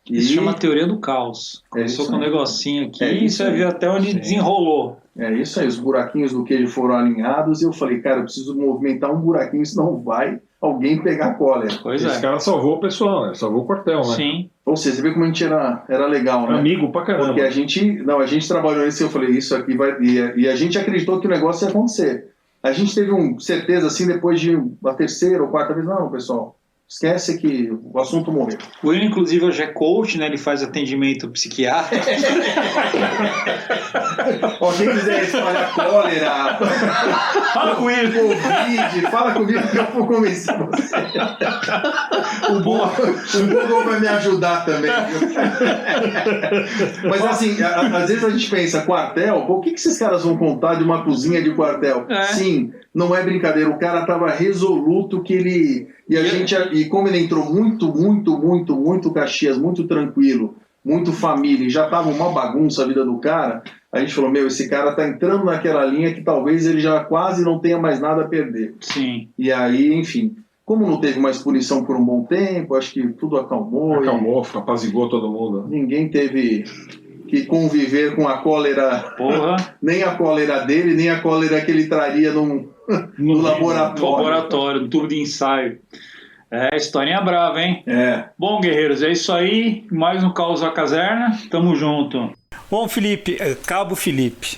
Isso chama teoria do caos. Começou com um negocinho aqui e você vai ver até onde desenrolou. É isso aí, os buraquinhos do queijo foram alinhados e eu falei, cara, eu preciso movimentar um buraquinho, senão vai alguém pegar cólera. Pois Esse cara salvou o pessoal, né? Salvou o quartel, né? Sim. Ou seja, você vê como a gente era legal, né? Amigo pra caramba. Porque a gente trabalhou nisso e eu falei, isso aqui vai... E a gente acreditou que o negócio ia acontecer. A gente teve certeza, assim, depois de a terceira ou quarta vez, não, pessoal, esquece que o assunto morreu. O Will, inclusive, hoje é coach, né? Ele faz atendimento psiquiátrico. Ó, quem quiser espalhar cólera, Fala com ele. Covid, fala comigo que eu vou convencer você. O Google vai me ajudar também. Mas assim, às vezes a gente pensa, quartel, o que esses caras vão contar de uma cozinha de quartel? Sim, não é brincadeira, o cara tava resoluto que ele... E como ele entrou muito Caxias, muito tranquilo, muito família, e já tava uma bagunça a vida do cara, a gente falou, esse cara tá entrando naquela linha que talvez ele já quase não tenha mais nada a perder. Sim. E aí, enfim, como não teve mais punição por um bom tempo, acho que tudo acalmou. Apazigou todo mundo. Ninguém teve que conviver com a cólera, nem a cólera dele, nem a cólera que ele traria no laboratório. No tubo de ensaio. Historinha brava, hein? Bom, guerreiros, é isso aí. Mais um Caos da Caserna. Tamo junto. Bom, Felipe, Cabo Felipe.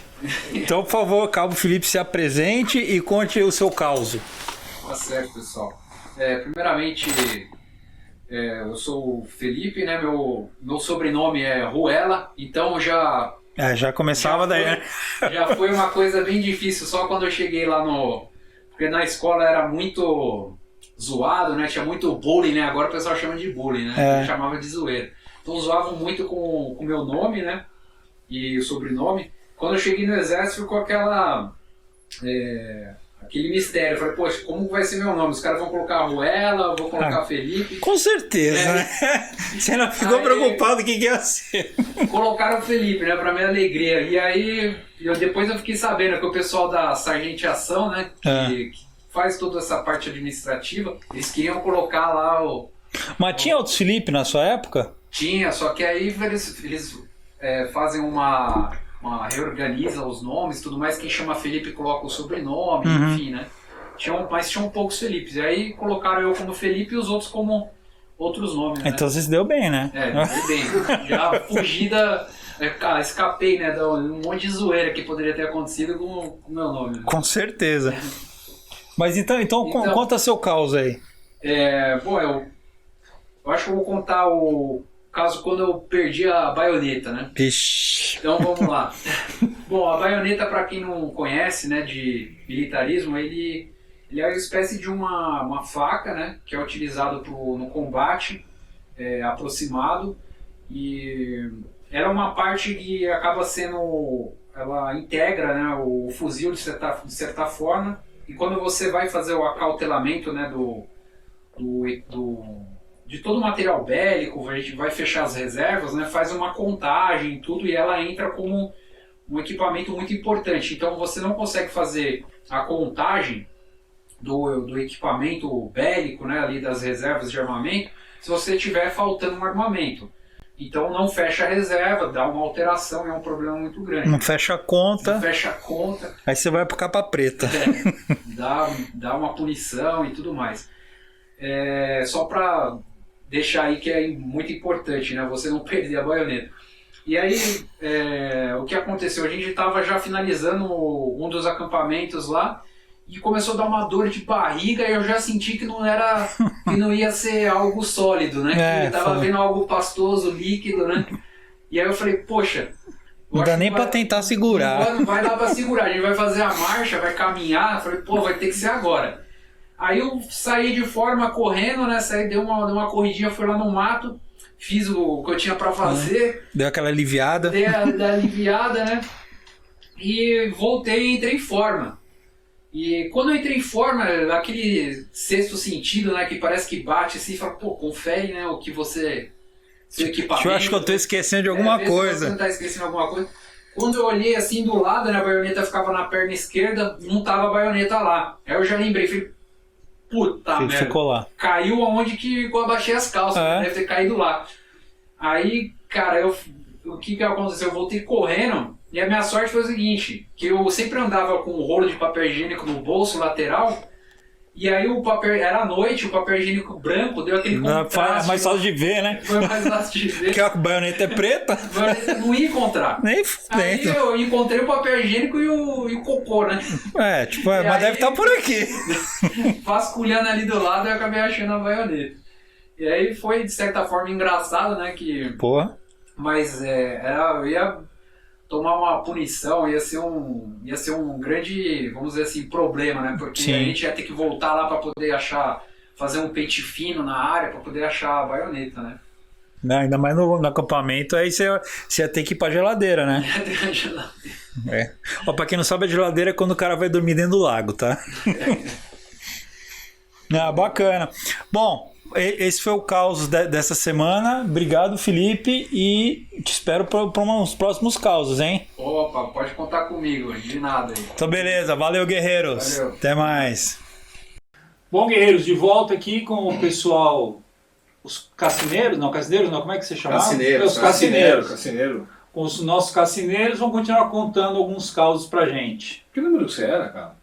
Então, por favor, Cabo Felipe, se apresente e conte o seu caos. Tá certo, pessoal. Primeiramente, eu sou o Felipe, né? Meu sobrenome é Ruela, então já começava daí, né? Já foi uma coisa bem difícil, só quando eu cheguei lá porque na escola era muito zoado, né? Tinha muito bullying, né? Agora o pessoal chama de bullying, né? Eu chamava de zoeira. Então zoavam muito com o meu nome, né? E o sobrenome. Quando eu cheguei no exército ficou aquele mistério. Eu falei, poxa, como vai ser meu nome? Os caras vão colocar Ruela, vou colocar Felipe. Com certeza, né? Você não ficou preocupado o que ia ser. Colocaram Felipe, né? Pra minha alegria. E aí, depois eu fiquei sabendo que o pessoal da Sargentiação, né? Que faz toda essa parte administrativa, eles queriam colocar lá Mas tinha outros Felipe na sua época? Tinha, só que aí eles fazem reorganiza os nomes e tudo mais, quem chama Felipe coloca o sobrenome, enfim, né? Mas tinham poucos Felipes. E aí colocaram eu como Felipe e os outros como outros nomes, né? Então você se deu bem, né? Deu bem. Já fugi escapei, né? De um monte de zoeira que poderia ter acontecido com o meu nome. Né? Com certeza. Mas então conta seu caos aí. Bom, eu acho que eu vou contar o caso quando eu perdi a baioneta, né? Ixi. Então vamos lá. Bom, a baioneta, para quem não conhece, né, de militarismo, ele é uma espécie de uma faca, né, que é utilizado no combate aproximado, e era uma parte que acaba sendo, ela integra, né, o fuzil de certa forma, e quando você vai fazer o acautelamento, né, de todo o material bélico, a gente vai fechar as reservas, né, faz uma contagem e tudo, e ela entra como um equipamento muito importante. Então você não consegue fazer a contagem do equipamento bélico, né, ali das reservas de armamento, se você tiver faltando um armamento. Então não fecha a reserva, dá uma alteração, é um problema muito grande. Não fecha a conta. Não fecha a conta. Aí você vai pro capa preta. Dá uma punição e tudo mais. Só para deixar aí que é muito importante, né, você não perder a baioneta. E aí, o que aconteceu? A gente estava já finalizando um dos acampamentos lá e começou a dar uma dor de barriga e eu já senti que não ia ser algo sólido, né? Que eu tava vendo algo pastoso, líquido, né? E aí eu falei, poxa... Não dá nem para tentar segurar. Não vai dar para segurar, a gente vai fazer a marcha, vai caminhar. Eu falei, vai ter que ser agora. Aí eu saí de forma correndo, né? Dei uma corridinha, fui lá no mato, fiz o que eu tinha para fazer. Deu aquela aliviada. Dei a aliviada, né? E voltei e entrei em forma. E quando eu entrei em forma, aquele sexto sentido, né? Que parece que bate assim, fala, confere, né? O que você... Seu equipamento. Eu acho que eu tô esquecendo de alguma coisa. Você não tá esquecendo alguma coisa. Quando eu olhei assim do lado, né? A baioneta ficava na perna esquerda, não tava a baioneta lá. Aí eu já lembrei, falei, puta merda. Ficou lá. Caiu aonde que eu abaixei as calças, deve ter caído lá. Aí, cara, o que aconteceu? Eu voltei correndo e a minha sorte foi o seguinte, que eu sempre andava com um rolo de papel higiênico no bolso lateral e aí o papel, era à noite, o papel higiênico branco deu aquele contraste. É mais fácil de ver, né? Foi mais fácil de ver. Porque a baioneta é preta. Não ia encontrar. Nem Aí fudendo. eu encontrei o papel higiênico e o cocô, né? Mas aí, deve estar por aqui. Vasculhando ali do lado, eu acabei achando a baioneta. E aí foi, de certa forma, engraçado, né? Porra. Mas eu ia tomar uma punição, ia ser um grande, vamos dizer assim, problema, né? Porque a gente ia ter que voltar lá para poder fazer um pente fino na área para poder achar a baioneta, né? Não, ainda mais no acampamento, aí você ia ter que ir pra geladeira, né? Ia ter a geladeira. Pra quem não sabe, a geladeira é quando o cara vai dormir dentro do lago, tá? Bacana. Bom, esse foi o caos dessa semana. Obrigado, Felipe, e te espero para uns próximos causos, hein? Opa, pode contar comigo, de nada aí. Então beleza, valeu, guerreiros. Valeu. Até mais. Bom, guerreiros, de volta aqui com o pessoal, os cassineiros, não, como é que você chama? Cassineiros. Os cassineiros. Cassineiro. Com os nossos cassineiros vão continuar contando alguns causos pra gente. Que número que você era, cara?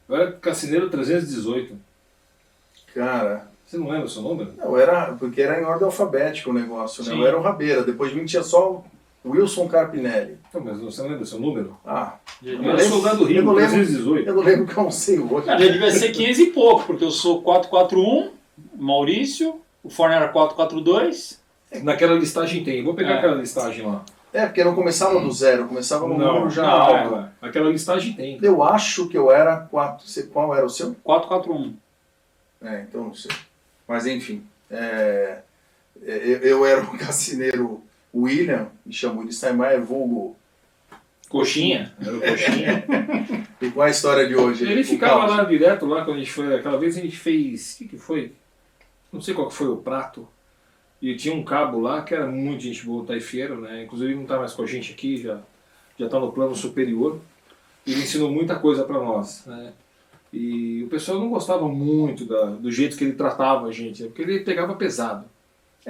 Eu era Cassineiro 318. Cara... Você não lembra o seu número? Não, porque era em ordem alfabética o negócio, né? Sim. Eu era o Rabeira, depois de mim tinha só o Wilson Carpinelli. Não, mas você não lembra o seu número? Eu era Soldado Rio, 318. Eu não lembro que eu não sei o outro. Já devia ser 15 e pouco, porque eu sou 441, Maurício, o Forne era 442. Naquela listagem tem, vou pegar aquela listagem lá. Porque não começava do zero, começava no número já alto. Aquela listagem tem. Eu acho que eu era 4. Qual era o seu? 441. Então não sei. Mas enfim. Eu era o cassineiro William, me chamo William Steinmeier, vulgo. Coxinha. Era o Coxinha. E qual é a história de hoje? Ele ficava lá direto, lá quando a gente foi. Aquela vez a gente fez. O que foi? Não sei qual que foi o prato. E tinha um cabo lá que era muito gente boa, o taifeiro, né? Inclusive ele não está mais com a gente aqui, já está no plano superior. Ele ensinou muita coisa para nós, né? E o pessoal não gostava muito do jeito que ele tratava a gente, porque ele pegava pesado.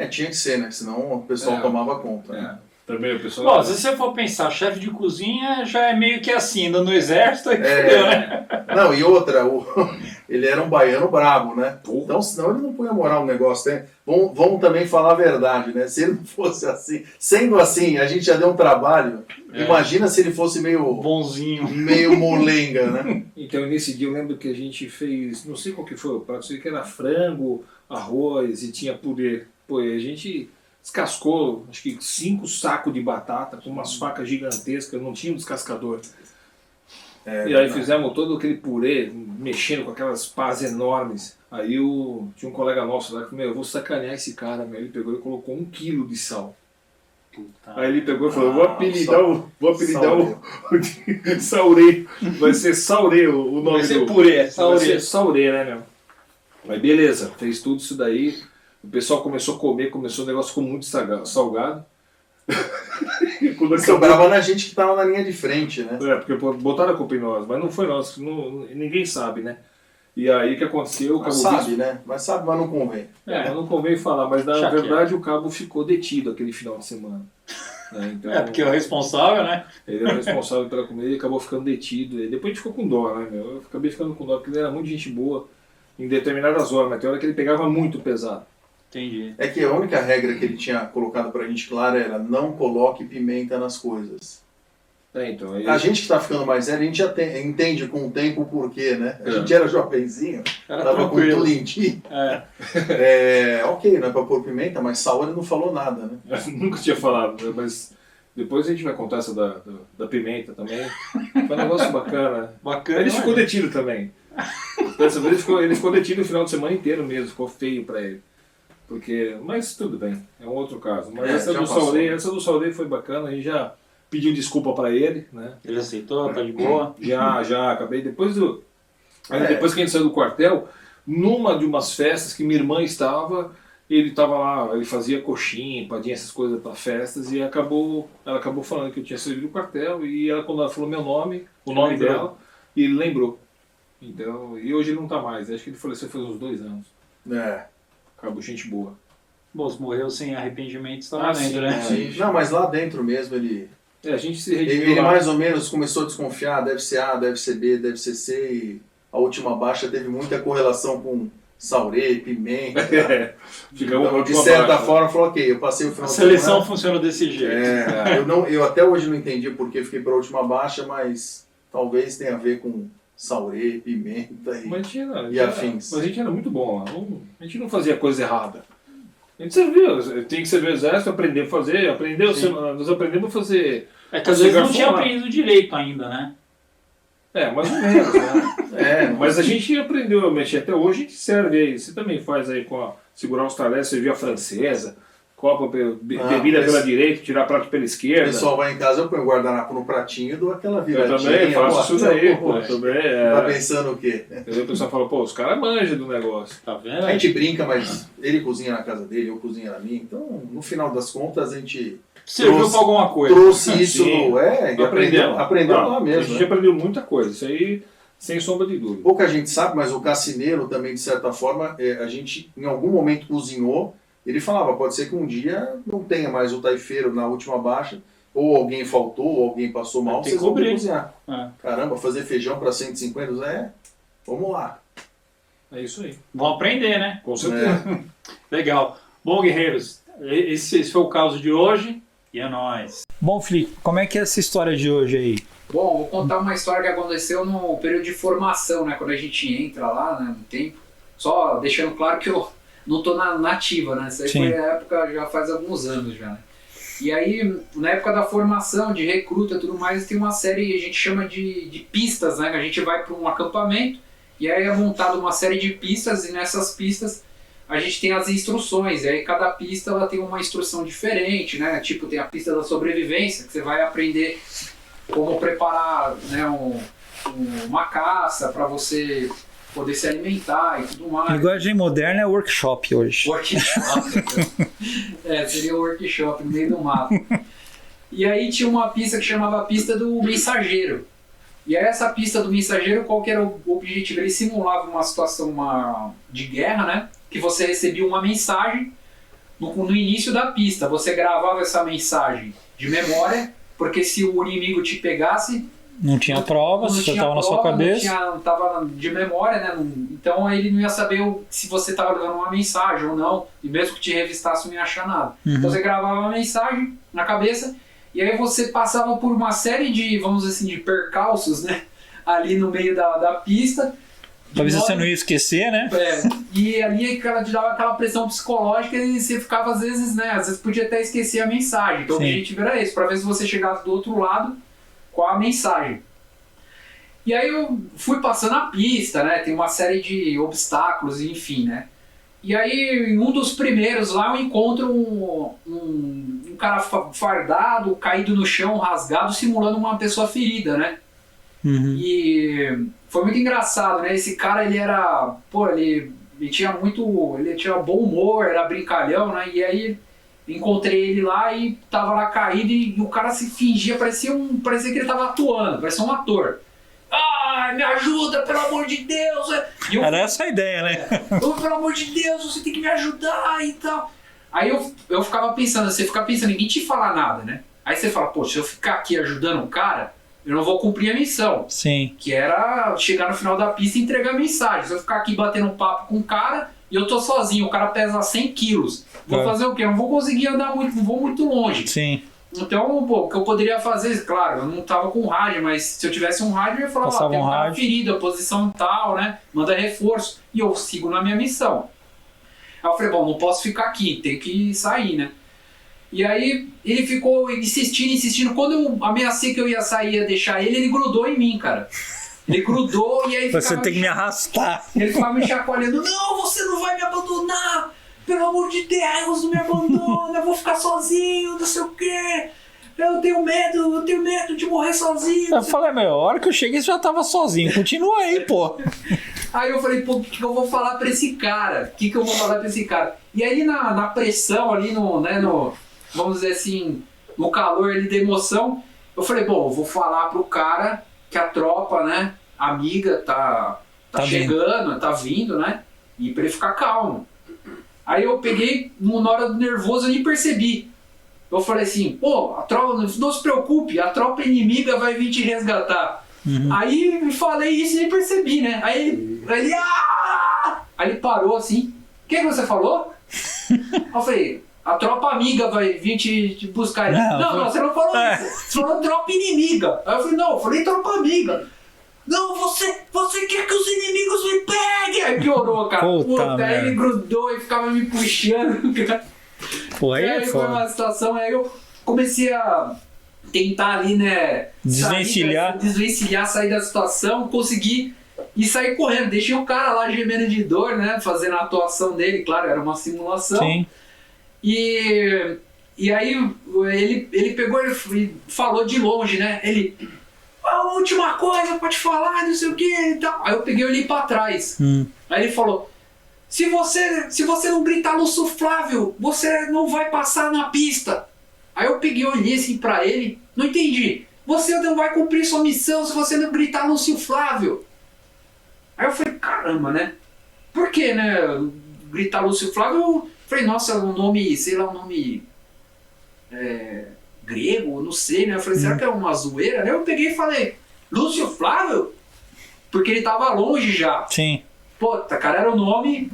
Tinha que ser, né? Senão o pessoal tomava conta. Né? Também o pessoal... Bom, se você for pensar, chefe de cozinha já é meio que assim, ainda no exército, aí fudeu, né? Não, e outra, ele era um baiano brabo, né? Então, senão ele não punha moral no negócio, né? Vamos também falar a verdade, né? Se ele não fosse assim, sendo assim, a gente já deu um trabalho. Imagina se ele fosse meio... bonzinho. Meio molenga, né? Então, nesse dia eu lembro que a gente fez, não sei qual que foi o prato, sei que era frango, arroz e tinha purê. Pô, e a gente descascou, acho que 5 sacos de batata com umas facas gigantescas, não tinha um descascador. E aí fizemos todo aquele purê, mexendo com aquelas pás enormes. Aí tinha um colega nosso lá que falou, eu vou sacanear esse cara, meu. Ele pegou e colocou 1 quilo de sal. Aí ele pegou e falou, vou apelidar o Saurê. Vai ser Saurê o nome. Vai ser purê, Saurê. Vai ser Saurê, né, meu? Mas beleza, fez tudo isso daí. O pessoal começou a comer, o negócio ficou muito salgado. Sobrava na gente que tava na linha de frente, né? Porque botaram a culpa em nós, mas não foi nós, ninguém sabe, né? E aí o que aconteceu? Mas sabe, né? Mas não convém. Mas não convém falar, mas na verdade o cabo ficou detido aquele final de semana. Né? Então, porque é o responsável, né? Ele era responsável pela comida e acabou ficando detido. E depois a gente ficou com dó, né, meu? Eu acabei ficando com dó, porque ele era muito gente boa em determinadas horas, mas tem hora que ele pegava muito pesado. Entendi. É que a única regra que ele tinha colocado pra gente clara era não coloque pimenta nas coisas. Então, aí... A gente que tá ficando mais velho, a gente já entende com o tempo o porquê, né? A gente era jovenzinho, tava com tudo em ti. Ok, não é pra pôr pimenta, mas sal ele não falou nada, né? Eu nunca tinha falado, mas depois a gente vai contar essa da pimenta também. Foi um negócio bacana. Ele ficou detido também. Dessa vez ele ficou detido o final de semana inteiro mesmo, ficou feio pra ele. Mas tudo bem, é um outro caso. Mas essa do Saurê foi bacana, a gente já pediu desculpa pra ele, né? Ele aceitou, tá de boa? Já, acabei. Depois que a gente saiu do quartel, numa de umas festas que minha irmã estava, ele estava lá, ele fazia coxinha, empadinha, essas coisas para festas, e ela acabou falando que eu tinha saído do quartel, e quando ela falou meu nome, o nome dela, e ele lembrou. Então, e hoje ele não tá mais, acho que ele faleceu faz uns 2 anos. Acabou, gente boa. Bom, se morreu sem arrependimento, está valendo, né? Não, mas lá dentro mesmo ele... a gente se redimiu ele mais ou menos começou a desconfiar, deve ser A, deve ser B, deve ser C, e a última baixa teve muita correlação com Saurê, pimenta. Então, de certa forma, falou, ok, eu passei o final de semana. A seleção funciona desse jeito. Eu até hoje não entendi porque fiquei para a última baixa, mas talvez tenha a ver com Saurê, pimenta e afins. Mas a gente era muito bom lá, a gente não fazia coisa errada. A gente serviu, tem que servir o exército, aprender a fazer, nós aprendemos a fazer... que às vezes não tinha aprendido direito ainda, né? Mais ou menos, né? Mas a gente aprendeu a mexer, até hoje a gente serve aí, você também faz aí segurar os talheres, servir a francesa, copa, bebida pela direita, tirar prato pela esquerda. O pessoal vai em casa, eu ponho o guardanapo no pratinho e dou aquela viradinha. Eu também faço isso daí, Tá pensando o quê? Entendeu? O pessoal fala, os caras manjam do negócio. Tá vendo? A gente brinca, mas ele cozinha na casa dele, eu cozinho na minha, então no final das contas a gente... Serviu pra alguma coisa. Trouxe isso, aprendeu lá mesmo. A gente aprendeu muita coisa, isso aí sem sombra de dúvida. Pouca gente sabe, mas o cassineiro também, de certa forma, a gente em algum momento cozinhou. Ele falava, pode ser que um dia não tenha mais o taifeiro na última baixa, ou alguém faltou, ou alguém passou mal, vocês vão ter que cozinhar. Caramba, fazer feijão para 150, vamos lá. É isso aí. Vão aprender, né? Com certeza. Legal. Bom, guerreiros, esse foi o caso de hoje, e é nóis. Bom, Felipe, como é que é essa história de hoje aí? Bom, vou contar uma história que aconteceu no período de formação, né? Quando a gente entra lá, né, no tempo. Só deixando claro que eu não tô na ativa, né? Isso aí foi a época, já faz alguns anos já, né? E aí, na época da formação, de recruta e tudo mais, tem uma série que a gente chama de pistas, né? Que a gente vai para um acampamento e aí é montada uma série de pistas e nessas pistas a gente tem as instruções. E aí cada pista ela tem uma instrução diferente, né? Tipo, tem a pista da sobrevivência, que você vai aprender como preparar, né, uma caça para você poder se alimentar e tudo mais. Linguagem moderna é workshop hoje. Workshop. Seria um workshop no meio do mato. E aí tinha uma pista que chamava a pista do mensageiro. E aí essa pista do mensageiro, qual que era o objetivo? Ele simulava uma situação de guerra, né? Que você recebia uma mensagem no início da pista. Você gravava essa mensagem de memória, porque se o inimigo te pegasse... Não tinha prova, você estava na sua cabeça. Não estava de memória, né? Então ele não ia saber se você estava levando uma mensagem ou não. E mesmo que te revistasse, não ia achar nada. Então você gravava uma mensagem na cabeça e aí você passava por uma série de, vamos dizer assim, de percalços, né? Ali no meio da pista. Talvez você não ia esquecer, né? E ali ela te dava aquela pressão psicológica e você ficava às vezes, né? Às vezes podia até esquecer a mensagem. Então o objetivo era esse, pra ver se você chegava do outro lado com a mensagem. E aí eu fui passando a pista, né? Tem uma série de obstáculos, enfim, né? E aí, em um dos primeiros lá, eu encontro um cara fardado, caído no chão, rasgado, simulando uma pessoa ferida, né? Uhum. E foi muito engraçado, né? Esse cara, ele era... Pô, ele tinha muito... Ele tinha bom humor, era brincalhão, né? E aí, encontrei ele lá e tava lá caído e o cara se fingia, parecia que ele tava atuando, parecia um ator. Ah, me ajuda, pelo amor de Deus! Era essa a ideia, né? Pelo amor de Deus, você tem que me ajudar e tal. Aí eu ficava pensando, você fica pensando, ninguém te fala nada, né? Aí você fala, pô, se eu ficar aqui ajudando o cara, eu não vou cumprir a missão. Sim. Que era chegar no final da pista e entregar a mensagem. Se eu ficar aqui batendo um papo com o cara e eu tô sozinho, o cara pesa 100 quilos. Vou fazer o quê? Eu não vou conseguir andar muito, não vou muito longe. Sim. Então, pô, o que eu poderia fazer, claro, eu não tava com rádio, mas se eu tivesse um rádio, eu ia falar, ó, tem um cara ferido, a posição tal, né? Manda reforço. E eu sigo na minha missão. Aí eu falei, bom, não posso ficar aqui, tem que sair, né? E aí ele ficou insistindo. Quando eu ameacei que eu ia sair e ia deixar ele grudou em mim, cara. Ele grudou e aí você tem que me arrastar. Ele ficava me chacoalhando, não, você não vai me abandonar! Pelo amor de Deus, não me abandona, eu vou ficar sozinho, não sei o quê. Eu tenho medo de morrer sozinho. Eu falei, a hora que eu cheguei você já tava sozinho, continua aí, pô. Aí eu falei, pô, o que eu vou falar pra esse cara? E aí na pressão ali, vamos dizer assim, no calor ali da emoção, eu falei, bom, eu vou falar pro cara que a tropa, né, amiga, tá chegando, tá vindo, né, e pra ele ficar calmo. Aí eu peguei, na hora do nervoso, eu nem percebi. Eu falei assim, pô, a tropa, não se preocupe, a tropa inimiga vai vir te resgatar. Uhum. Aí falei isso e nem percebi, né? Aí ele parou assim, o que você falou? Eu falei, a tropa amiga vai vir te buscar. Não, você não falou isso, você falou tropa inimiga. Aí eu falei, não, eu falei tropa amiga. Não, você quer que os inimigos me peguem! Aí piorou, cara. Puta, aí ele grudou e ficava me puxando, cara. Pô, aí foi uma situação, aí eu comecei a tentar ali, né... Desvencilhar, sair da situação, conseguir e sair correndo. Deixei o cara lá gemendo de dor, né? Fazendo a atuação dele, claro, era uma simulação. Sim. E aí ele pegou e falou de longe, né? Ele... A última coisa pra te falar, não sei o que e tal. Aí eu peguei e olhei pra trás. Aí ele falou, se você não gritar Lúcio Flávio, você não vai passar na pista. Aí eu peguei e olhei assim pra ele, não entendi. Você não vai cumprir sua missão se você não gritar Lúcio Flávio. Aí eu falei, caramba, né? Por que, né? Gritar Lúcio Flávio, eu falei, nossa, um nome, sei lá, um nome... grego, não sei, né? Eu falei, será que é uma zoeira? Aí eu peguei e falei, Lúcio Flávio? Porque ele tava longe já. Sim. Pô, cara, era o nome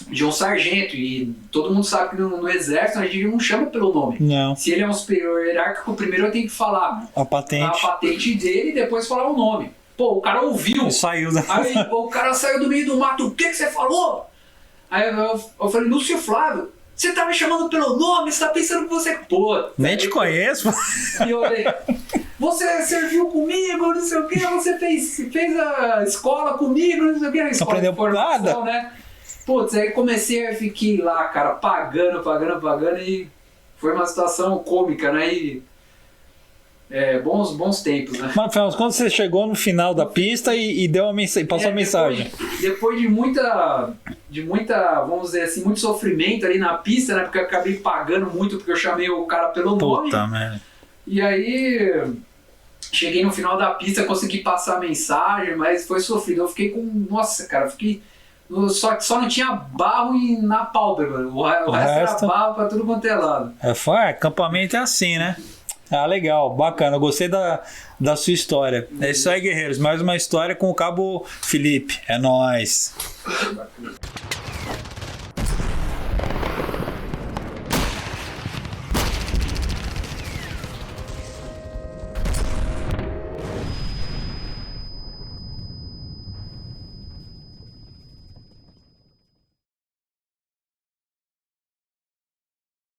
de um sargento e todo mundo sabe que no exército a gente não chama pelo nome. Não. Se ele é um superior hierárquico, primeiro eu tenho que falar a patente dele e depois falar o nome. Pô, o cara ouviu. E saiu Aí o cara saiu do meio do mato, o que você falou? Aí eu falei, Lúcio Flávio. Você tá me chamando pelo nome, você tá pensando que você... Pô, nem te conheço. E eu olhei, você serviu comigo, não sei o que, você fez a escola comigo, não sei o que, a escola aprendeu de formação, nada, né? Putz, aí comecei a fiquei lá, cara, pagando e foi uma situação cômica, né? E bons tempos, né? Mas quando você chegou no final da pista e deu uma mensagem, passou a mensagem. Depois de muita, vamos dizer assim, muito sofrimento ali na pista, né? Porque eu acabei pagando muito porque eu chamei o cara pelo nome. Puta, merda. E aí cheguei no final da pista, consegui passar a mensagem, mas foi sofrido. Eu fiquei com, nossa, cara, só não tinha barro na pálpebra. O resto era barro pra tudo quanto é lado. Acampamento é assim, né? Ah, legal, bacana, eu gostei da sua história. É isso aí, guerreiros, mais uma história com o Cabo Felipe, é nóis.